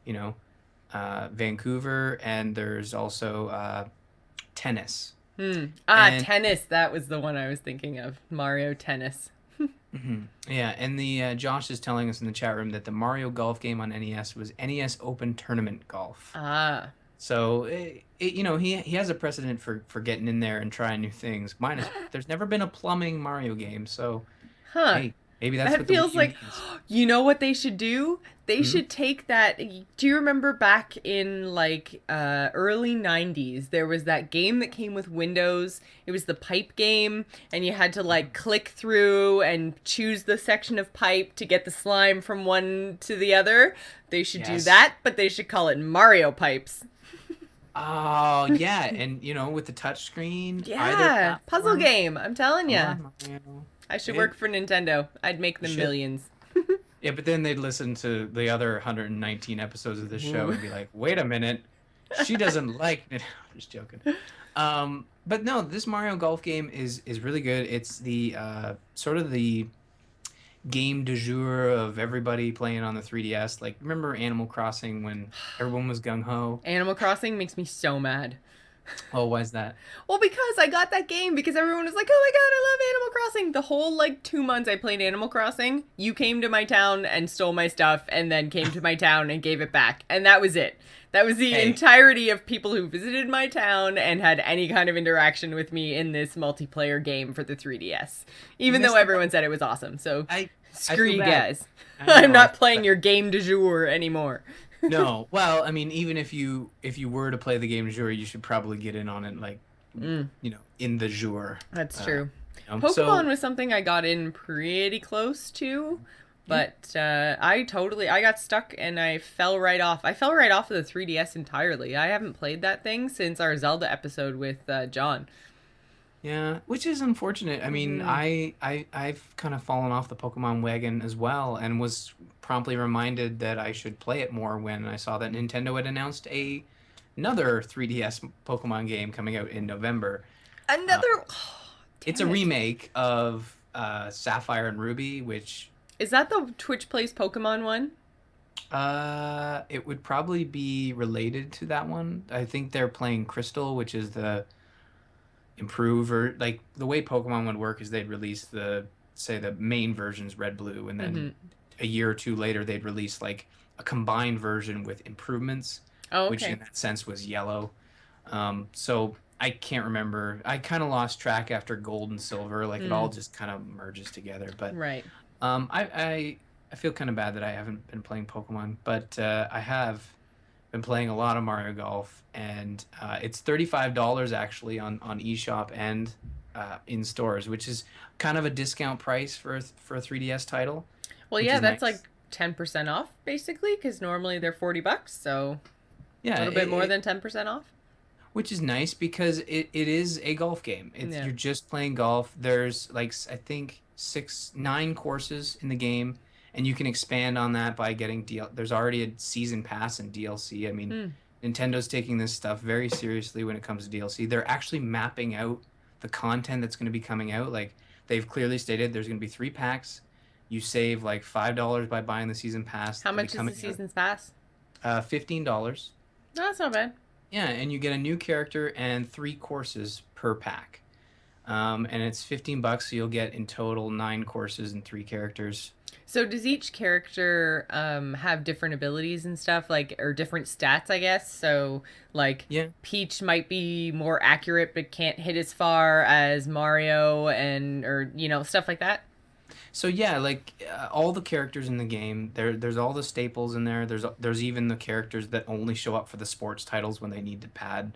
you know, Vancouver, and there's also tennis. Hmm. And Tennis. That was the one I was thinking of. Mario Tennis. mhm, yeah, and the Josh is telling us in the chat room that the Mario Golf game on NES was NES Open Tournament Golf. Ah. So he has a precedent for getting in there and trying new things. There's never been a plumbing Mario game, so Huh. hey, maybe that's That what the Wii feels U like, needs. you know what they should do? They Hmm. should take that. Do you remember back in like early 90s, there was that game that came with Windows? It was the pipe game, and you had to like click through and choose the section of pipe to get the slime from one to the other. They should do Yes. that, but they should call it Mario Pipes. Oh yeah, and with the touch screen, either Yeah, puzzle platform. game. I'm telling Come you. on, Mario. I should work It, for Nintendo. I'd make you them should. millions. Yeah, but then they'd listen to the other 119 episodes of this show Ooh. and be like, "Wait a minute, she doesn't like it." I'm just joking. But no, this Mario Golf game is really good. It's the sort of the game du jour of everybody playing on the 3DS. Like, remember Animal Crossing when everyone was gung ho? Animal Crossing makes me so mad. Oh, why is that? Well, because I got that game because everyone was like, "Oh my god, I love Animal Crossing." The whole like 2 months I played Animal Crossing, you came to my town and stole my stuff, and then came to my town and gave it back, and that was it. That was the Hey, entirety of people who visited my town and had any kind of interaction with me in this multiplayer game for the 3DS. you Even though missed the boat. everyone said it was awesome, so I I screw feel you bad. guys. I I'm know. I not feel playing bad. your game du jour anymore. No. Well, I mean, even if you were to play the game du jour, you should probably get in on it like in the jour. That's Uh, true. Pokemon so was something I got in pretty close to, yeah. but I got stuck and I fell right off. I fell right off of the 3DS entirely. I haven't played that thing since our Zelda episode with John. Yeah, which is unfortunate. I mean, Mm-hmm. I've kind of fallen off the Pokemon wagon as well, and was promptly reminded that I should play it more when I saw that Nintendo had announced another 3DS Pokemon game coming out in November. Uh, Another. Oh, it's damn a it! remake of Sapphire and Ruby, which Is that the Twitch Plays Pokemon one? it would probably be related to that one. I think they're playing Crystal, which is the improver. Like the way Pokemon would work is they'd release the main versions red blue, and then Mm-hmm. a year or two later they'd release like a combined version with improvements, Oh, which in okay. that sense was yellow. So I can't remember. I kind of lost track after gold and silver. Like it Mm, all just kind of merges together. But right. I feel kind of bad that I haven't been playing Pokemon, but I have been playing a lot of Mario Golf, and it's $35 actually on eShop and in stores, which is kind of a discount price for a 3DS title, Well, which yeah, is that's nice. like 10% off basically, because normally they're $40, so a Yeah, little bit more than 10% off. which is nice because it is a golf game. It's Yeah. you're just playing golf. There's like I think 9 courses in the game, and you can expand on that by getting DL. There's already a season pass and DLC. I mean, Hmm. Nintendo's taking this stuff very seriously when it comes to DLC. They're actually mapping out the content that's going to be coming out. Like they've clearly stated there's going to be 3 packs. You save like $5 by buying the season pass. How They'll be much is the coming out season's pass? $15. No, that's not bad. Yeah, and you get a new character and 3 courses per pack. And it's 15 bucks, so you'll get in total 9 courses and 3 characters. So does each character have different abilities and stuff, like, or different stats, I guess? So like Yeah. Peach might be more accurate but can't hit as far as Mario, and or stuff like that. So yeah, like all the characters in the game, there's all the staples in there. There's even the characters that only show up for the sports titles when they need to pad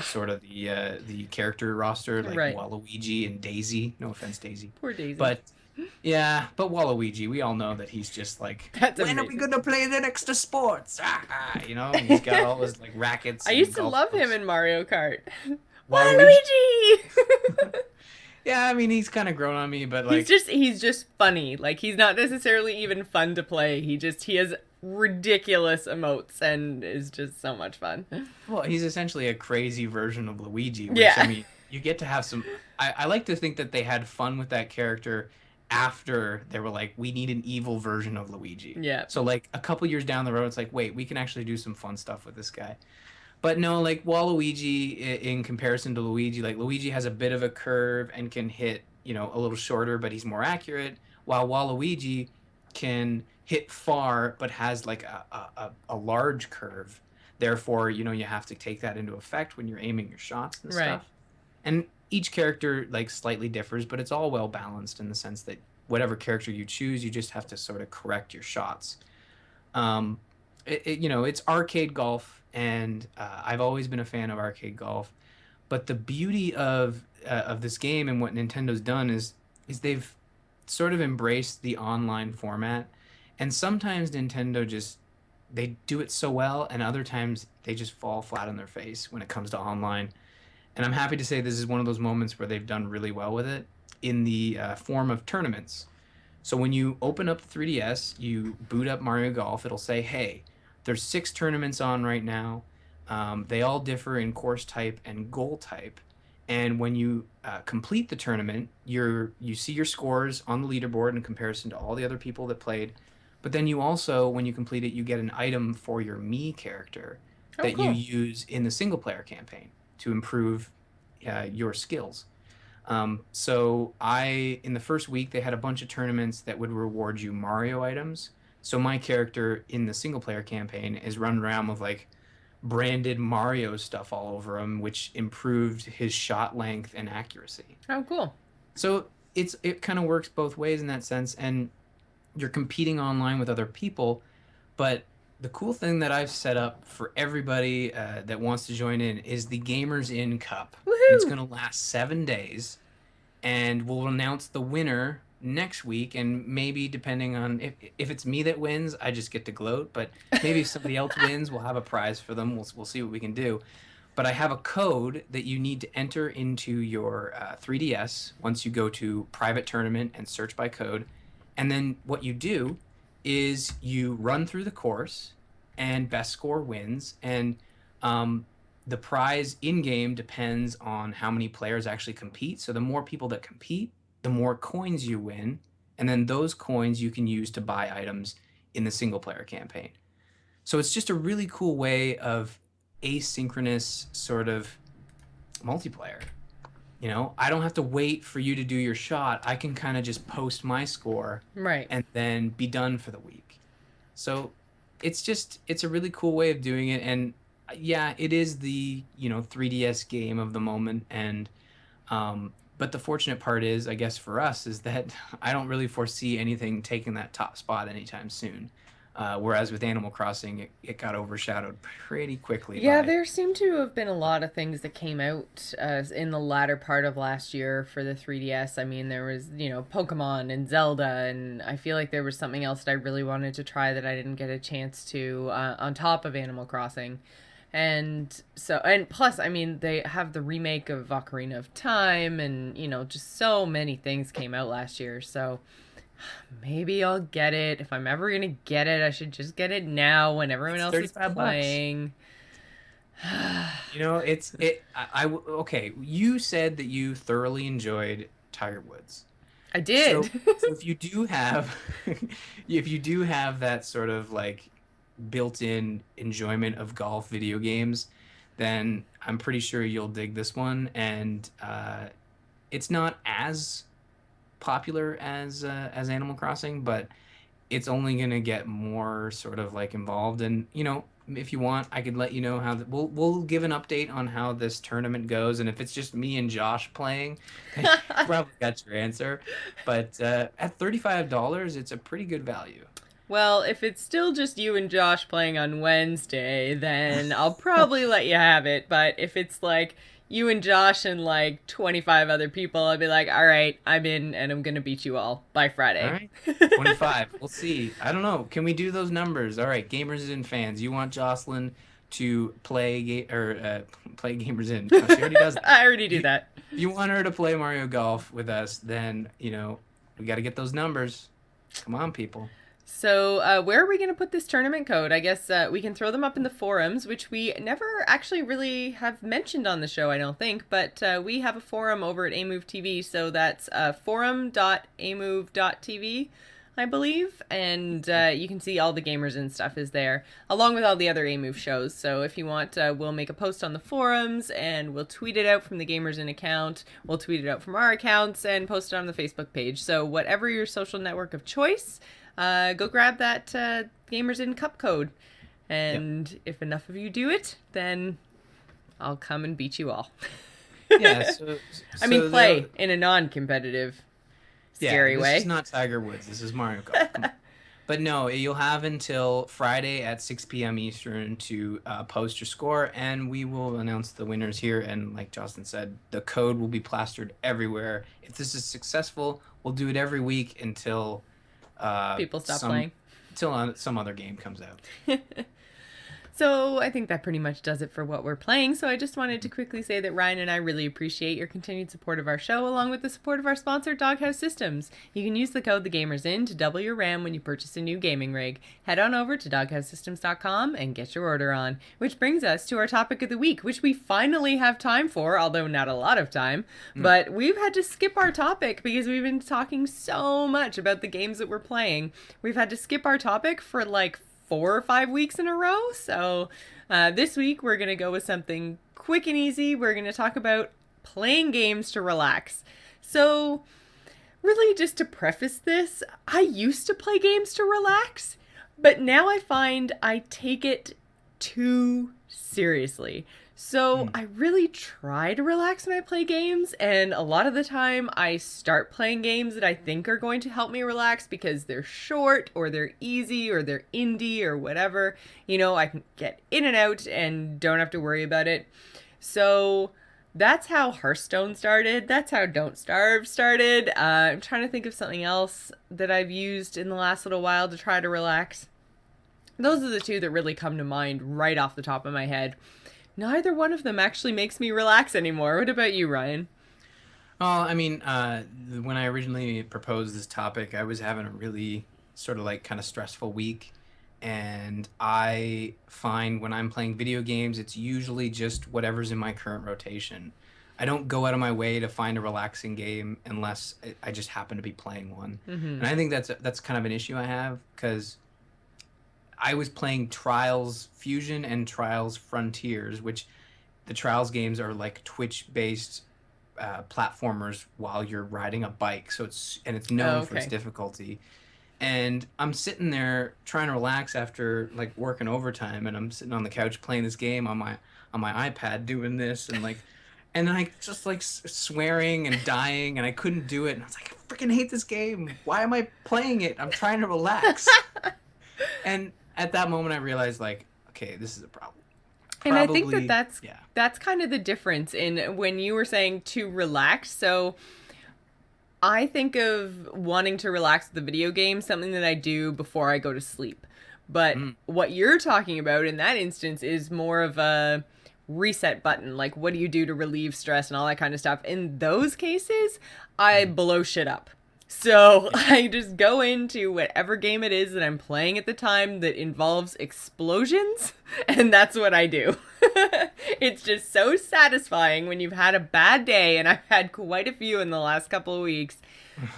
sort of the character roster, like Right. Waluigi and Daisy. No offense, Daisy, Poor Daisy. but yeah, but Waluigi, we all know that he's just like, That's when are we amazing. gonna play the next sports? And he's got all his like rackets I and used to golf love him clubs. in Mario Kart. Waluigi? Waluigi! Yeah, I mean he's kind of grown on me, but he's like, just he's just funny. Like he's not necessarily even fun to play. He has ridiculous emotes and is just so much fun. well, he's essentially a crazy version of Luigi, which I Yeah. mean, you get to have some. I like to think that they had fun with that character after they were like, we need an evil version of Luigi. Yeah. So like a couple years down the road, it's like, wait, we can actually do some fun stuff with this guy. But no, like Waluigi in comparison to Luigi, like Luigi has a bit of a curve and can hit, a little shorter, but he's more accurate, while Waluigi can hit far but has like a large curve. Therefore, you have to take that into effect when you're aiming your shots and Right. stuff. And each character like slightly differs, but it's all well balanced in the sense that whatever character you choose, you just have to sort of correct your shots. Um, it's arcade golf, and I've always been a fan of arcade golf. But the beauty of this game and what Nintendo's done is they've sort of embraced the online format, and sometimes Nintendo just they do it so well, and other times they just fall flat on their face when it comes to online. And I'm happy to say this is one of those moments where they've done really well with it in the form of tournaments. So when you open up the 3DS, you boot up Mario Golf, it'll say, hey, there's 6 tournaments on right now. They all differ in course type and goal type. And when you complete the tournament, you see your scores on the leaderboard in comparison to all the other people that played. But then you also, when you complete it, you get an item for your Mii character Oh, that you cool. use in the single player campaign to improve your skills. In the first week, they had a bunch of tournaments that would reward you Mario items. So my character in the single player campaign is running around with like branded Mario stuff all over him, which improved his shot length and accuracy. Oh, cool. So it kind of works both ways in that sense, and you're competing online with other people. But the cool thing that I've set up for everybody that wants to join in is the Gamers In Cup, and it's Woohoo! going to last 7 days, and we'll announce the winner next week. And maybe depending on if it's me that wins, I just get to gloat. But maybe if somebody else wins, we'll have a prize for them. We'll see what we can do. But I have a code that you need to enter into your 3DS once you go to private tournament and search by code. And then what you do is you run through the course, and best score wins. And um, the prize in game depends on how many players actually compete. So the more people that compete, the more coins you win. And then those coins you can use to buy items in the single player campaign. So it's just a really cool way of asynchronous sort of multiplayer. I don't have to wait for you to do your shot. I can kind of just post my score Right. and then be done for the week. So it's a really cool way of doing it. And yeah, it is the 3DS game of the moment. And but the fortunate part is, I guess for us, is that I don't really foresee anything taking that top spot anytime soon. Whereas with Animal Crossing, it got overshadowed pretty quickly Yeah, by. there seem to have been a lot of things that came out in the latter part of last year for the 3DS. I mean, there was, Pokemon and Zelda, and I feel like there was something else that I really wanted to try that I didn't get a chance to on top of Animal Crossing. And plus, I mean, they have the remake of Ocarina of Time, and, just so many things came out last year. So maybe I'll get it. If I'm ever going to get it, I should just get it now when everyone It's else is 35 bucks. playing. It's it. Okay. You said that you thoroughly enjoyed Tiger Woods. I So, did. so if you do have, if you do have that sort of like built-in enjoyment of golf video games, then I'm pretty sure you'll dig this one. And it's not as popular as Animal Crossing, but it's only gonna get more sort of like involved. And if you want, I could let you know how we'll give an update on how this tournament goes. And if it's just me and Josh playing, then you probably got your answer. But at $35, it's a pretty good value. Well, if it's still just you and Josh playing on Wednesday, then I'll probably let you have it. But if it's like you and Josh and like 25 other people, I'll be like, all right, I'm in and I'm going to beat you all by All Friday. right. 25. We'll see. I don't know. Can we do those numbers? All right, gamers and fans. You want Jocelyn to play gamers in. No, she already does that. I already do You that. if you want her to play Mario Golf with us, then, we got to get those numbers. Come on, people. So, where are we going to put this tournament code? I guess we can throw them up in the forums, which we never actually really have mentioned on the show, I don't think. But we have a forum over at Amove TV, so that's forum.amove.tv, I believe. And you can see all the gamers and stuff is there, along with all the other Amove shows. So, if you want, we'll make a post on the forums and we'll tweet it out from the Gamers In account. We'll tweet it out from our accounts and post it on the Facebook page. So, whatever your social network of choice, go grab that Gamers In Cup code. Yep. And if enough of you do it, then I'll come and beat you all. Yeah, so I mean, so play there in a non competitive, yeah, scary this is way. not Tiger Woods. This is Mario Golf. Come on. But no, you'll have until Friday at 6 p.m. Eastern to post your score, and we will announce the winners here. And like Justin said, the code will be plastered everywhere. If this is successful, we'll do it every week until uh, People stop some playing. till some other game comes out. So I think that pretty much does it for what we're playing. So I just wanted to quickly say that Ryan and I really appreciate your continued support of our show, along with the support of our sponsor, Doghouse Systems. You can use the code TheGamersIn to double your RAM when you purchase a new gaming rig. Head on over to doghousesystems.com and get your order on. Which brings us to our topic of the week, which we finally have time for, although not a lot of time. But we've had to skip our topic because we've been talking so much about the games that we're playing. We've had to skip our topic for like 4 or 5 weeks in a row. So this week we're going to go with something quick and easy. We're going to talk about playing games to relax. So really, just to preface this, I used to play games to relax, but now I find I take it too seriously. So I really try to relax when I play games, and a lot of the time I start playing games that I think are going to help me relax because they're short or they're easy or they're indie or whatever. You know, I can get in and out and don't have to worry about it. So that's how Hearthstone started. That's how Don't Starve started. I'm trying to think of something else that I've used in the last little while to try to relax. Those are the two that really come to mind right off the top of my head. Neither one of them actually makes me relax anymore. What about you, Ryan? Well, I mean, when I originally proposed this topic, I was having a really sort of like kind of stressful week. And I find when I'm playing video games, it's usually just whatever's in my current rotation. I don't go out of my way to find a relaxing game unless I just happen to be playing one. And I think that's kind of an issue I have because I was playing Trials Fusion and Trials Frontiers, which the Trials games are like Twitch-based platformers while you're riding a bike. So it's known for its difficulty. And I'm sitting there trying to relax after like working overtime, and I'm sitting on the couch playing this game on my iPad doing this, and I just like swearing and dying, and I couldn't do it. And I was like, I freaking hate this game. Why am I playing it? I'm trying to relax. And at that moment, I realized, like, okay, this is a problem. And I think that's kind of the difference in when you were saying to relax. So I think of wanting to relax with the video game, something that I do before I go to sleep. But what you're talking about in that instance is more of a reset button. Like, what do you do to relieve stress and all that kind of stuff? In those cases, I blow shit up. So I just go into whatever game it is that I'm playing at the time that involves explosions, and that's what I do. It's just so satisfying when you've had a bad day, and I've had quite a few in the last couple of weeks,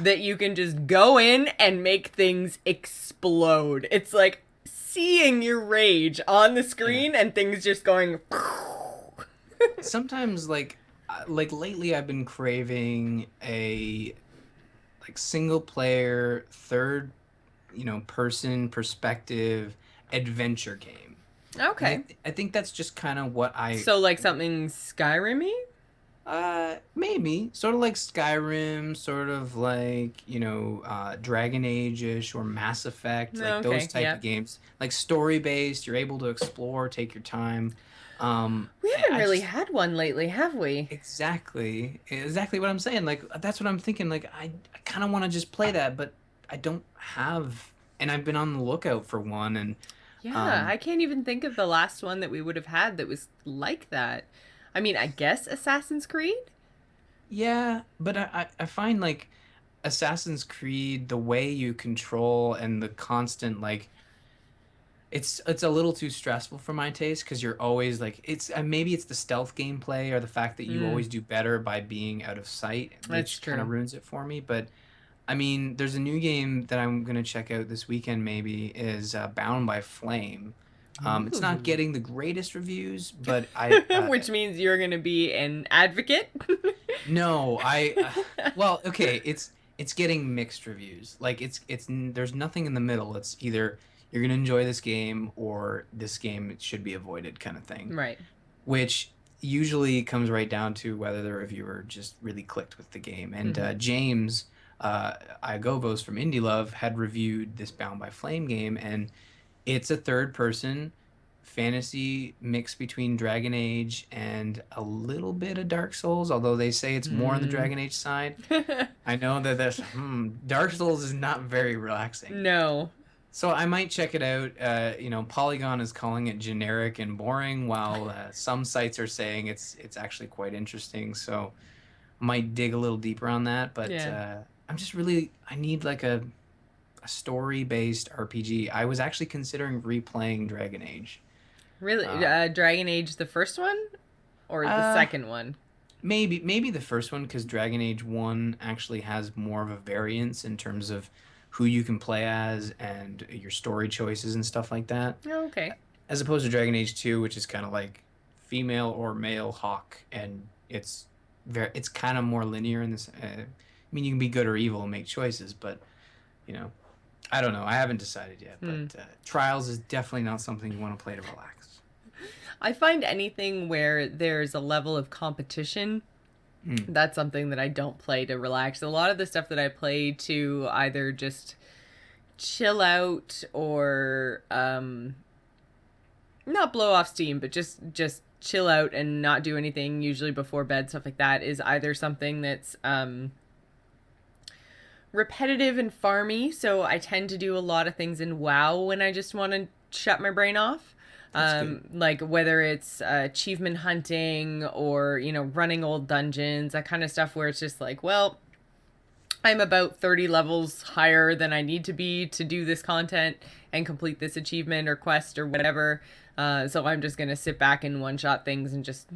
that you can just go in and make things explode. It's like seeing your rage on the screen and things just going. Sometimes, like lately, I've been craving a like single player third person perspective adventure game. Okay. I think that's just kind of what So like something Skyrim-y? Maybe sort of like Skyrim, sort of like Dragon Age-ish or Mass Effect, like those type of games, like story based. You're able to explore, take your time. We haven't really had one lately, have we? Exactly what I'm saying. Like that's what I'm thinking. Like I kind of want to just play that, but I don't have, and I've been on the lookout for one. And yeah, I can't even think of the last one that we would have had that was like that. I mean, I guess Assassin's Creed? Yeah, but I find like Assassin's Creed, the way you control and the constant like it's a little too stressful for my taste because you're always like maybe it's the stealth gameplay or the fact that you always do better by being out of sight, which kind of ruins it for me. But I mean, there's a new game that I'm gonna check out this weekend. Maybe is Bound by Flame. It's not getting the greatest reviews, but which means you're gonna be an advocate. No, well, okay, it's getting mixed reviews. Like it's there's nothing in the middle. It's either you're gonna enjoy this game or this game should be avoided kind of thing. Right. Which usually comes right down to whether the reviewer just really clicked with the game. And James Iagovos from Indie Love had reviewed this Bound by Flame game, and it's a third person fantasy mix between Dragon Age and a little bit of Dark Souls, although they say it's more on the Dragon Age side. I know that Dark Souls is not very relaxing. No. So I might check it out. Polygon is calling it generic and boring, while some sites are saying it's actually quite interesting. So I might dig a little deeper on that. But Yeah. I need like a story-based RPG. I was actually considering replaying Dragon Age. Really? Uh, Dragon Age, the first one or the uh, second one? maybe the first one, because Dragon Age 1 actually has more of a variance in terms of who you can play as and your story choices and stuff like that. Oh, okay. As opposed to Dragon Age 2, which is kind of like female or male Hawk, and it's kind of more linear in this. I mean, you can be good or evil and make choices, but you know, I don't know. I haven't decided yet, but Hmm. Trials is definitely not something you want to play to relax. I find anything where there's a level of competition, Mm, that's something that I don't play to relax. A lot of the stuff that I play to either just chill out or not blow off steam, but just chill out and not do anything usually before bed, stuff like that, is either something that's repetitive and farmy. So I tend to do a lot of things in WoW when I just want to shut my brain off. that's good. Like whether it's achievement hunting or, running old dungeons, that kind of stuff where it's just like, well, I'm about 30 levels higher than I need to be to do this content and complete this achievement or quest or whatever. So I'm just going to sit back and one shot things and just,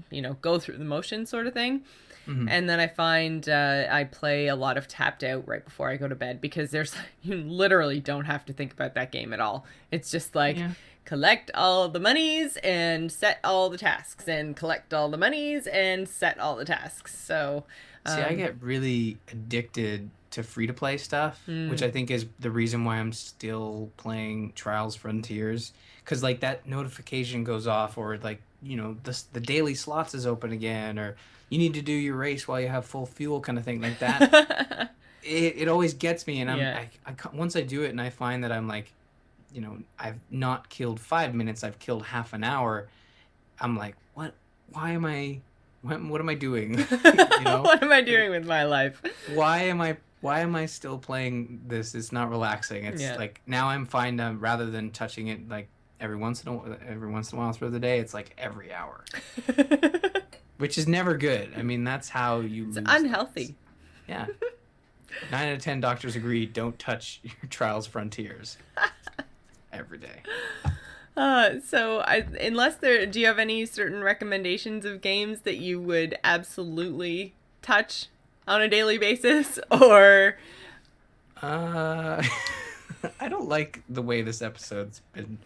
go through the motions sort of thing. Hmm. And then I find I play a lot of Tapped Out right before I go to bed because you literally don't have to think about that game at all. It's just like Yeah. collect all the monies and set all the tasks and collect all the monies and set all the tasks. So, See, I um, get really addicted to free to play stuff, which mm. I think is the reason why I'm still playing Trials Frontiers. Because, like, that notification goes off, or, like, the daily slots is open again, or you need to do your race while you have full fuel, kind of thing. Like that, it always gets me. And Yeah. once I do it and I find that I'm like, I've not killed 5 minutes, I've killed half an hour. I'm like, why am what am I doing? You know? What am I doing with my life? Why am I still playing this? It's not relaxing. It's Yeah. like now I'm fine, rather than touching it like every once in a while through the day, it's like every hour, which is never good. I mean, that's how you It's lose things. unhealthy. Yeah. 9 out of 10 doctors agree, don't touch your Trials Frontiers every day. Do you have any certain recommendations of games that you would absolutely touch on a daily basis? Or, Uh, I don't like the way this episode's been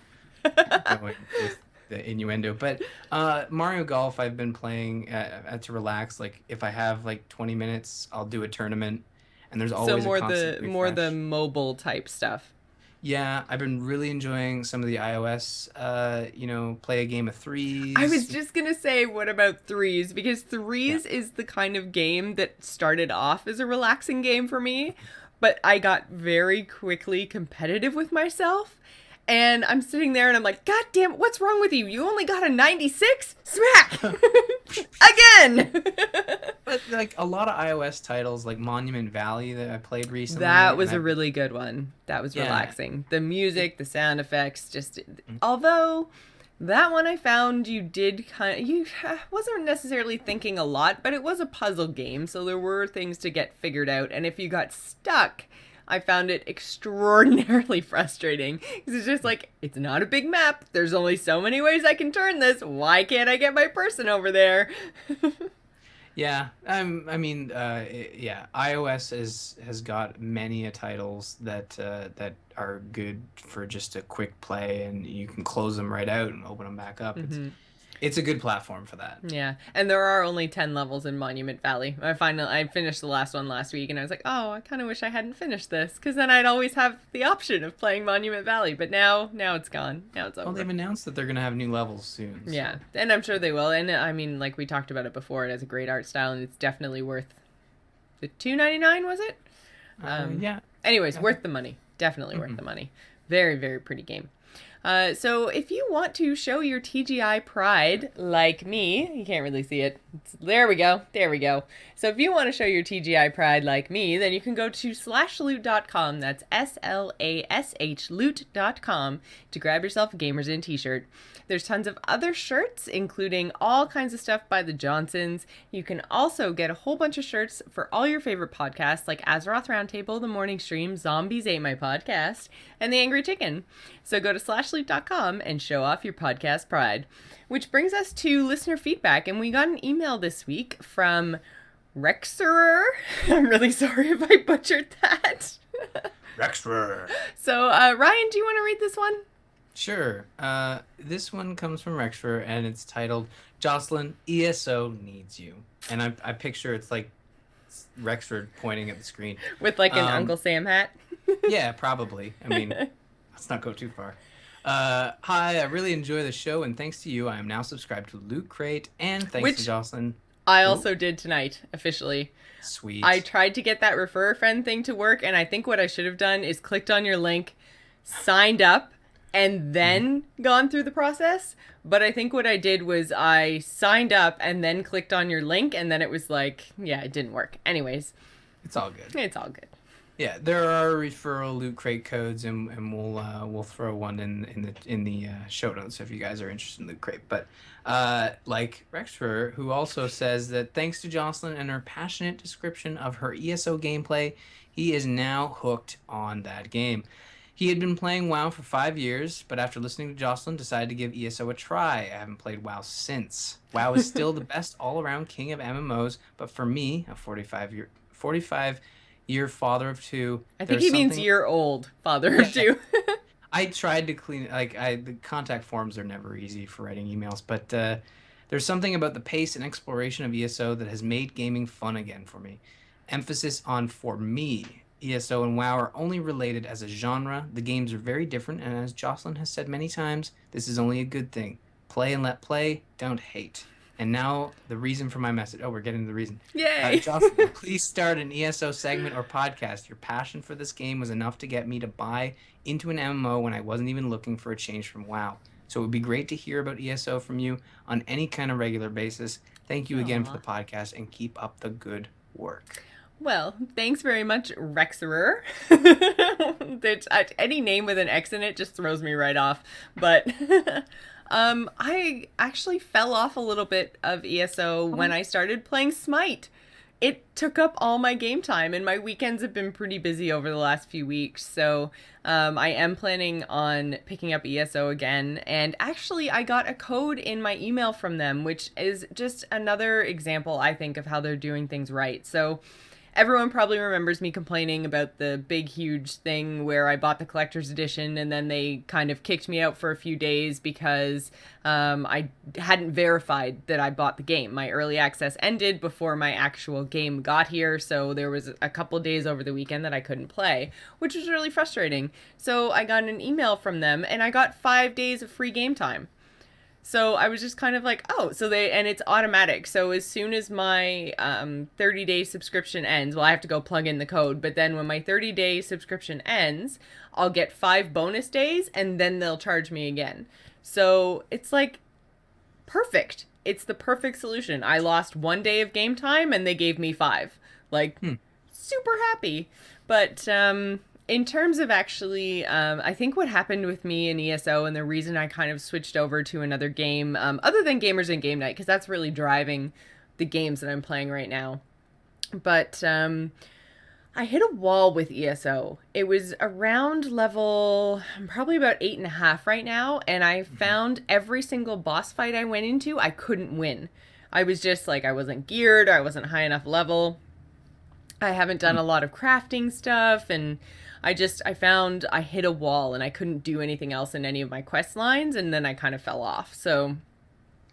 going with the innuendo, but Mario Golf I've been playing to relax. Like if I have like 20 minutes, I'll do a tournament, and there's so always a constant more the refresh. mobile type stuff? Yeah, I've been really enjoying some of the iOS, play a game of I was threes. just gonna say, what about threes? Because Yeah. threes is the kind of game that started off as a relaxing game for me, but I got very quickly competitive with myself. And I'm sitting there and I'm like, God damn it, what's wrong with you? You only got a 96? Smack! Again! But like a lot of iOS titles, like Monument Valley that I played recently, That and was a I've really good one. That was yeah, relaxing. The it, music, the sound effects, just although that one I found you did kind of you wasn't necessarily thinking a lot, but it was a puzzle game, so there were things to get figured out. And if you got stuck, I found it extraordinarily frustrating because it's just like it's not a big map. There's only so many ways I can turn this. Why can't I get my person over there? yeah. Yeah. iOS has got many a titles that are good for just a quick play, and you can close them right out and open them back up. Hmm. It's a good platform for that. Yeah, and there are only 10 levels in Monument Valley. I finished the last one last week, and I was like, oh, I kind of wish I hadn't finished this, because then I'd always have the option of playing Monument Valley. But now it's gone. Now it's Well, over. they've announced that they're gonna have new levels soon, Yeah, so and I'm sure they will. And I mean, like we talked about it before, it has a great art style, and it's definitely worth the 2.99. Was it? yeah. Anyways, I worth think. the money. Definitely worth Mhm. the money. Very, very pretty game. So if you want to show your TGI pride like me, you can't really see it. There we go. There we go. So if you want to show your TGI pride like me, then you can go to slashloot.com. That's SLASH loot.com to grab yourself a Gamers Inn t-shirt. There's tons of other shirts, including all kinds of stuff by the Johnsons. You can also get a whole bunch of shirts for all your favorite podcasts like Azeroth Roundtable, The Morning Stream, Zombies Ate My Podcast, and The Angry Chicken. So go to slashloot.com and show off your podcast pride. Which brings us to listener feedback, and we got an email this week from Rexerer. I'm really sorry if I butchered that. Rexerer. So, Ryan, do you want to read this one? Sure. This one comes from Rexford, and it's titled "Jocelyn, ESO Needs You." And I picture it's like Rexford pointing at the screen with like an Uncle Sam hat. Yeah, probably. I mean, let's not go too far. Hi, I really enjoy the show, and thanks to you, I am now subscribed to Loot Crate, and thanks to Jocelyn. I also did tonight, officially. Sweet. I tried to get that refer a friend thing to work, and I think what I should have done is clicked on your link, signed up, and then gone through the process. But I think what I did was I signed up and then clicked on your link, and then it was like, yeah, it didn't work. Anyways. It's all good. It's all good. Yeah, there are referral Loot Crate codes, and we'll throw one in the show notes if you guys are interested in Loot Crate. But like Rexfer, who also says that thanks to Jocelyn and her passionate description of her ESO gameplay, he is now hooked on that game. He had been playing WoW for 5 years, but after listening to Jocelyn, decided to give ESO a try. I haven't played WoW since. WoW is still the best all-around king of MMOs, but for me, a 45-year father of two. I think he means year-old father of two. I tried to clean the contact forms are never easy for writing emails, but there's something about the pace and exploration of ESO that has made gaming fun again for me. Emphasis on for me. ESO and WoW are only related as a genre. The games are very different, and as Jocelyn has said many times, this is only a good thing. Play and let play, don't hate. And now the reason for my message. Oh, we're getting to the reason. Yay! Jocelyn, please start an ESO segment or podcast. Your passion for this game was enough to get me to buy into an MMO when I wasn't even looking for a change from WoW. So it would be great to hear about ESO from you on any kind of regular basis. Thank you again for the podcast, and keep up the good work. Well, thanks very much, Rexerer. Any name with an X in it just throws me right off. But I actually fell off a little bit of ESO when I started playing Smite. It took up all my game time, and my weekends have been pretty busy over the last few weeks. So I am planning on picking up ESO again. And actually, I got a code in my email from them, which is just another example, I think, of how they're doing things right. So everyone probably remembers me complaining about the big, huge thing where I bought the collector's edition and then they kind of kicked me out for a few days because I hadn't verified that I bought the game. My early access ended before my actual game got here, so there was a couple days over the weekend that I couldn't play, which was really frustrating. So I got an email from them and I got 5 days of free game time. So I was just kind of like, oh, and it's automatic. So as soon as my 30-day subscription ends, well, I have to go plug in the code. But then when my 30-day subscription ends, I'll get 5 bonus days and then they'll charge me again. So it's like perfect. It's the perfect solution. I lost 1 day of game time and they gave me 5. Like, super happy. But in terms of actually, I think what happened with me in ESO and the reason I kind of switched over to another game, other than Gamers and Game Night, because that's really driving the games that I'm playing right now. But I hit a wall with ESO. It was around level, I'm probably about 8.5 right now, and I found every single boss fight I went into, I couldn't win. I was just like, I wasn't geared, I wasn't high enough level. I haven't done a lot of crafting stuff, and I found I hit a wall and I couldn't do anything else in any of my quest lines, and then I kind of fell off. So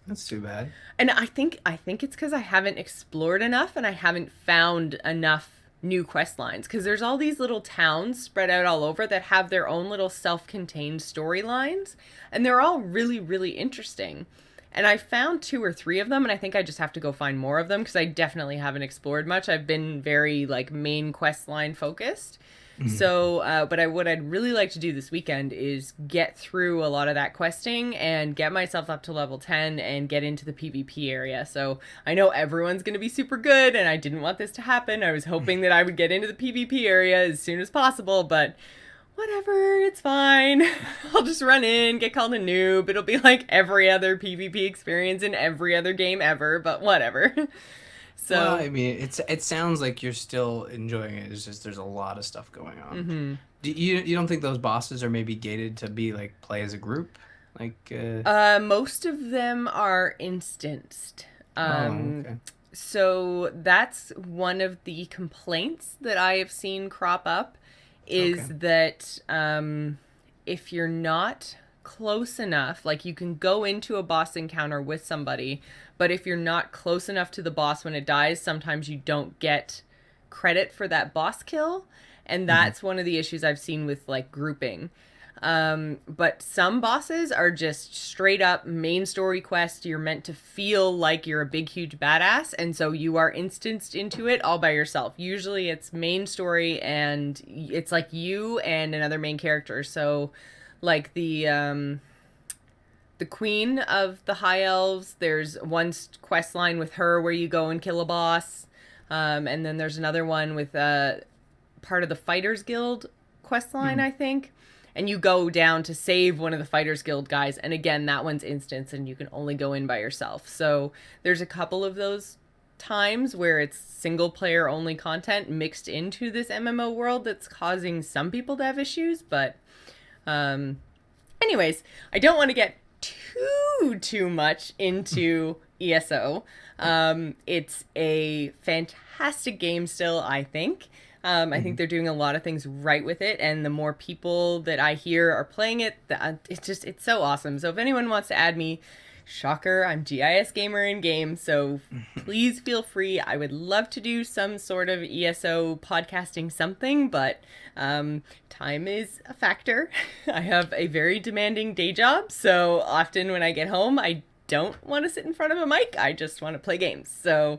that's too bad. And I think it's because I haven't explored enough and I haven't found enough new quest lines, because there's all these little towns spread out all over that have their own little self-contained storylines, and they're all really, really interesting. And I found 2 or 3 of them, and I think I just have to go find more of them because I definitely haven't explored much. I've been very like main quest line focused. Mhm. So, what I'd really like to do this weekend is get through a lot of that questing and get myself up to level 10 and get into the PvP area. So I know everyone's going to be super good, and I didn't want this to happen. I was hoping that I would get into the PvP area as soon as possible, but whatever, it's fine. I'll just run in, get called a noob. It'll be like every other PvP experience in every other game ever, but whatever. Well, So, I mean, it sounds like you're still enjoying it. It's just there's a lot of stuff going on. Do you don't think those bosses are maybe gated to be like play as a group? Like, most of them are instanced. oh, Um, okay, so that's one of the complaints that I have seen crop up okay. is that if you're not close enough, like you can go into a boss encounter with somebody, but if you're not close enough to the boss when it dies, sometimes you don't get credit for that boss kill. And Hmm. that's one of the issues I've seen with like grouping. But some bosses are just straight up main story quest. You're meant to feel like you're a big, huge badass. And so you are instanced into it all by yourself. Usually it's main story and it's like you and another main character. So, like the queen of the high elves, there's one quest line with her where you go and kill a boss. And then there's another one with part of the Fighters Guild quest line, Hmm. I think. And you go down to save one of the Fighters Guild guys. And again, that one's instance and you can only go in by yourself. So there's a couple of those times where it's single player only content mixed into this MMO world that's causing some people to have issues. But, um, anyways, I don't want to get too much into ESO. It's a fantastic game still, I think. I think Hmm. they're doing a lot of things right with it, and the more people that I hear are playing it, it's so awesome. So if anyone wants to add me, shocker, I'm GIS gamer in game, so please feel free. I would love to do some sort of ESO podcasting something, but time is a factor. I have a very demanding day job, so often when I get home, I don't want to sit in front of a mic. I just want to play games. So,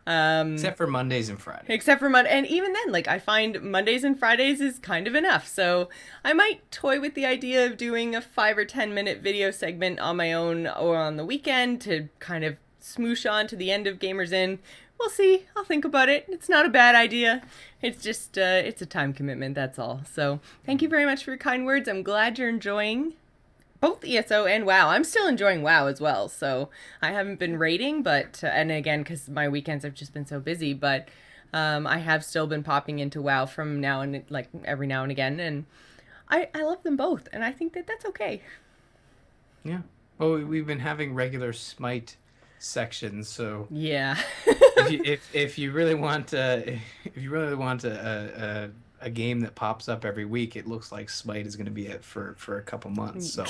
Except for Mondays and Fridays. except for Monday, and even then, like I find Mondays and Fridays is kind of enough. So I might toy with the idea of doing a 5 or 10 minute video segment on my own or on the weekend to kind of smoosh on to the end of Gamers In. We'll see. I'll think about it. It's not a bad idea. It's just it's a time commitment. That's all. So thank you very much for your kind words. I'm glad you're enjoying both ESO and WoW. I'm still enjoying WoW as well. So I haven't been raiding, but and again because my weekends have just been so busy, but I have still been popping into WoW from now and like every now and again, and I love them both, and I think that that's okay. Yeah. Well, we've been having regular Smite sections, so Yeah. if you really want if you really want a game that pops up every week, it looks like Smite is going to be it for a couple months. So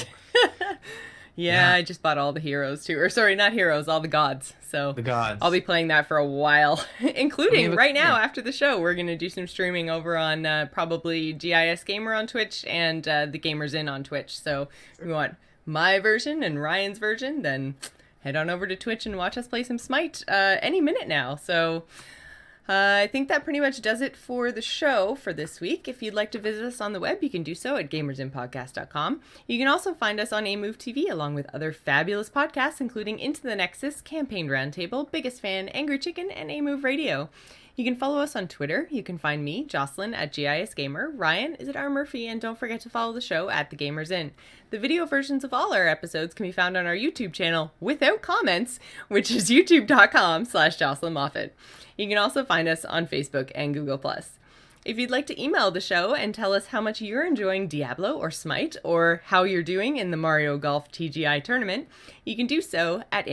Yeah, yeah, I just bought all the heroes too. Or sorry, not heroes, all the gods. So the I'll be gods. playing that for a while, We have including a right now yeah. after the show. We're going to do some streaming over on probably GIS Gamer on Twitch and the Gamers In on Twitch. So if you want my version and Ryan's version, then head on over to Twitch and watch us play some Smite any minute now. So I think that pretty much does it for the show for this week. If you'd like to visit us on the web, you can do so at gamersinpodcast.com. You can also find us on AMove TV along with other fabulous podcasts, including Into the Nexus, Campaign Roundtable, Biggest Fan, Angry Chicken, and AMove Radio. You can follow us on Twitter. You can find me, Jocelyn, at GIS Gamer. Ryan is at R Murphy, and don't forget to follow the show at The Gamers In. The video versions of all our episodes can be found on our YouTube channel without comments, which is youtube.com/Jocelyn Moffat. You can also find us on Facebook and Google+. If you'd like to email the show and tell us how much you're enjoying Diablo or Smite, or how you're doing in the Mario Golf TGI tournament, you can do so at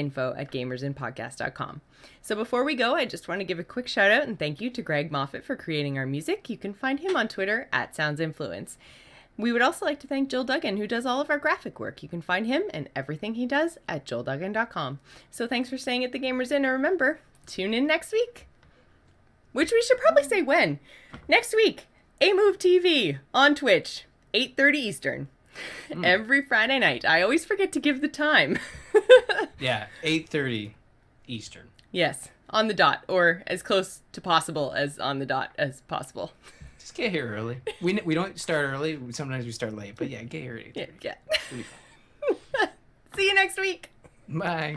info@gamersinpodcast.com. So before we go, I just want to give a quick shout out and thank you to Greg Moffat for creating our music. You can find him on Twitter at SoundsInfluence. We would also like to thank Joel Duggan, who does all of our graphic work. You can find him and everything he does at joelduggan.com. So thanks for staying at the Gamers Inn, and remember, tune in next week. Which we should probably say when. Next week, AMove TV on Twitch, 8:30 Eastern. Hmm. Every Friday night. I always forget to give the time. Yeah, 8:30 Eastern. Yes, on the dot, or as close to possible as on the dot as possible. Just get here early. We don't start early. Sometimes we start late, but yeah, get here at Yeah, 8:30. yeah. It'll be See you next week. fine. Bye.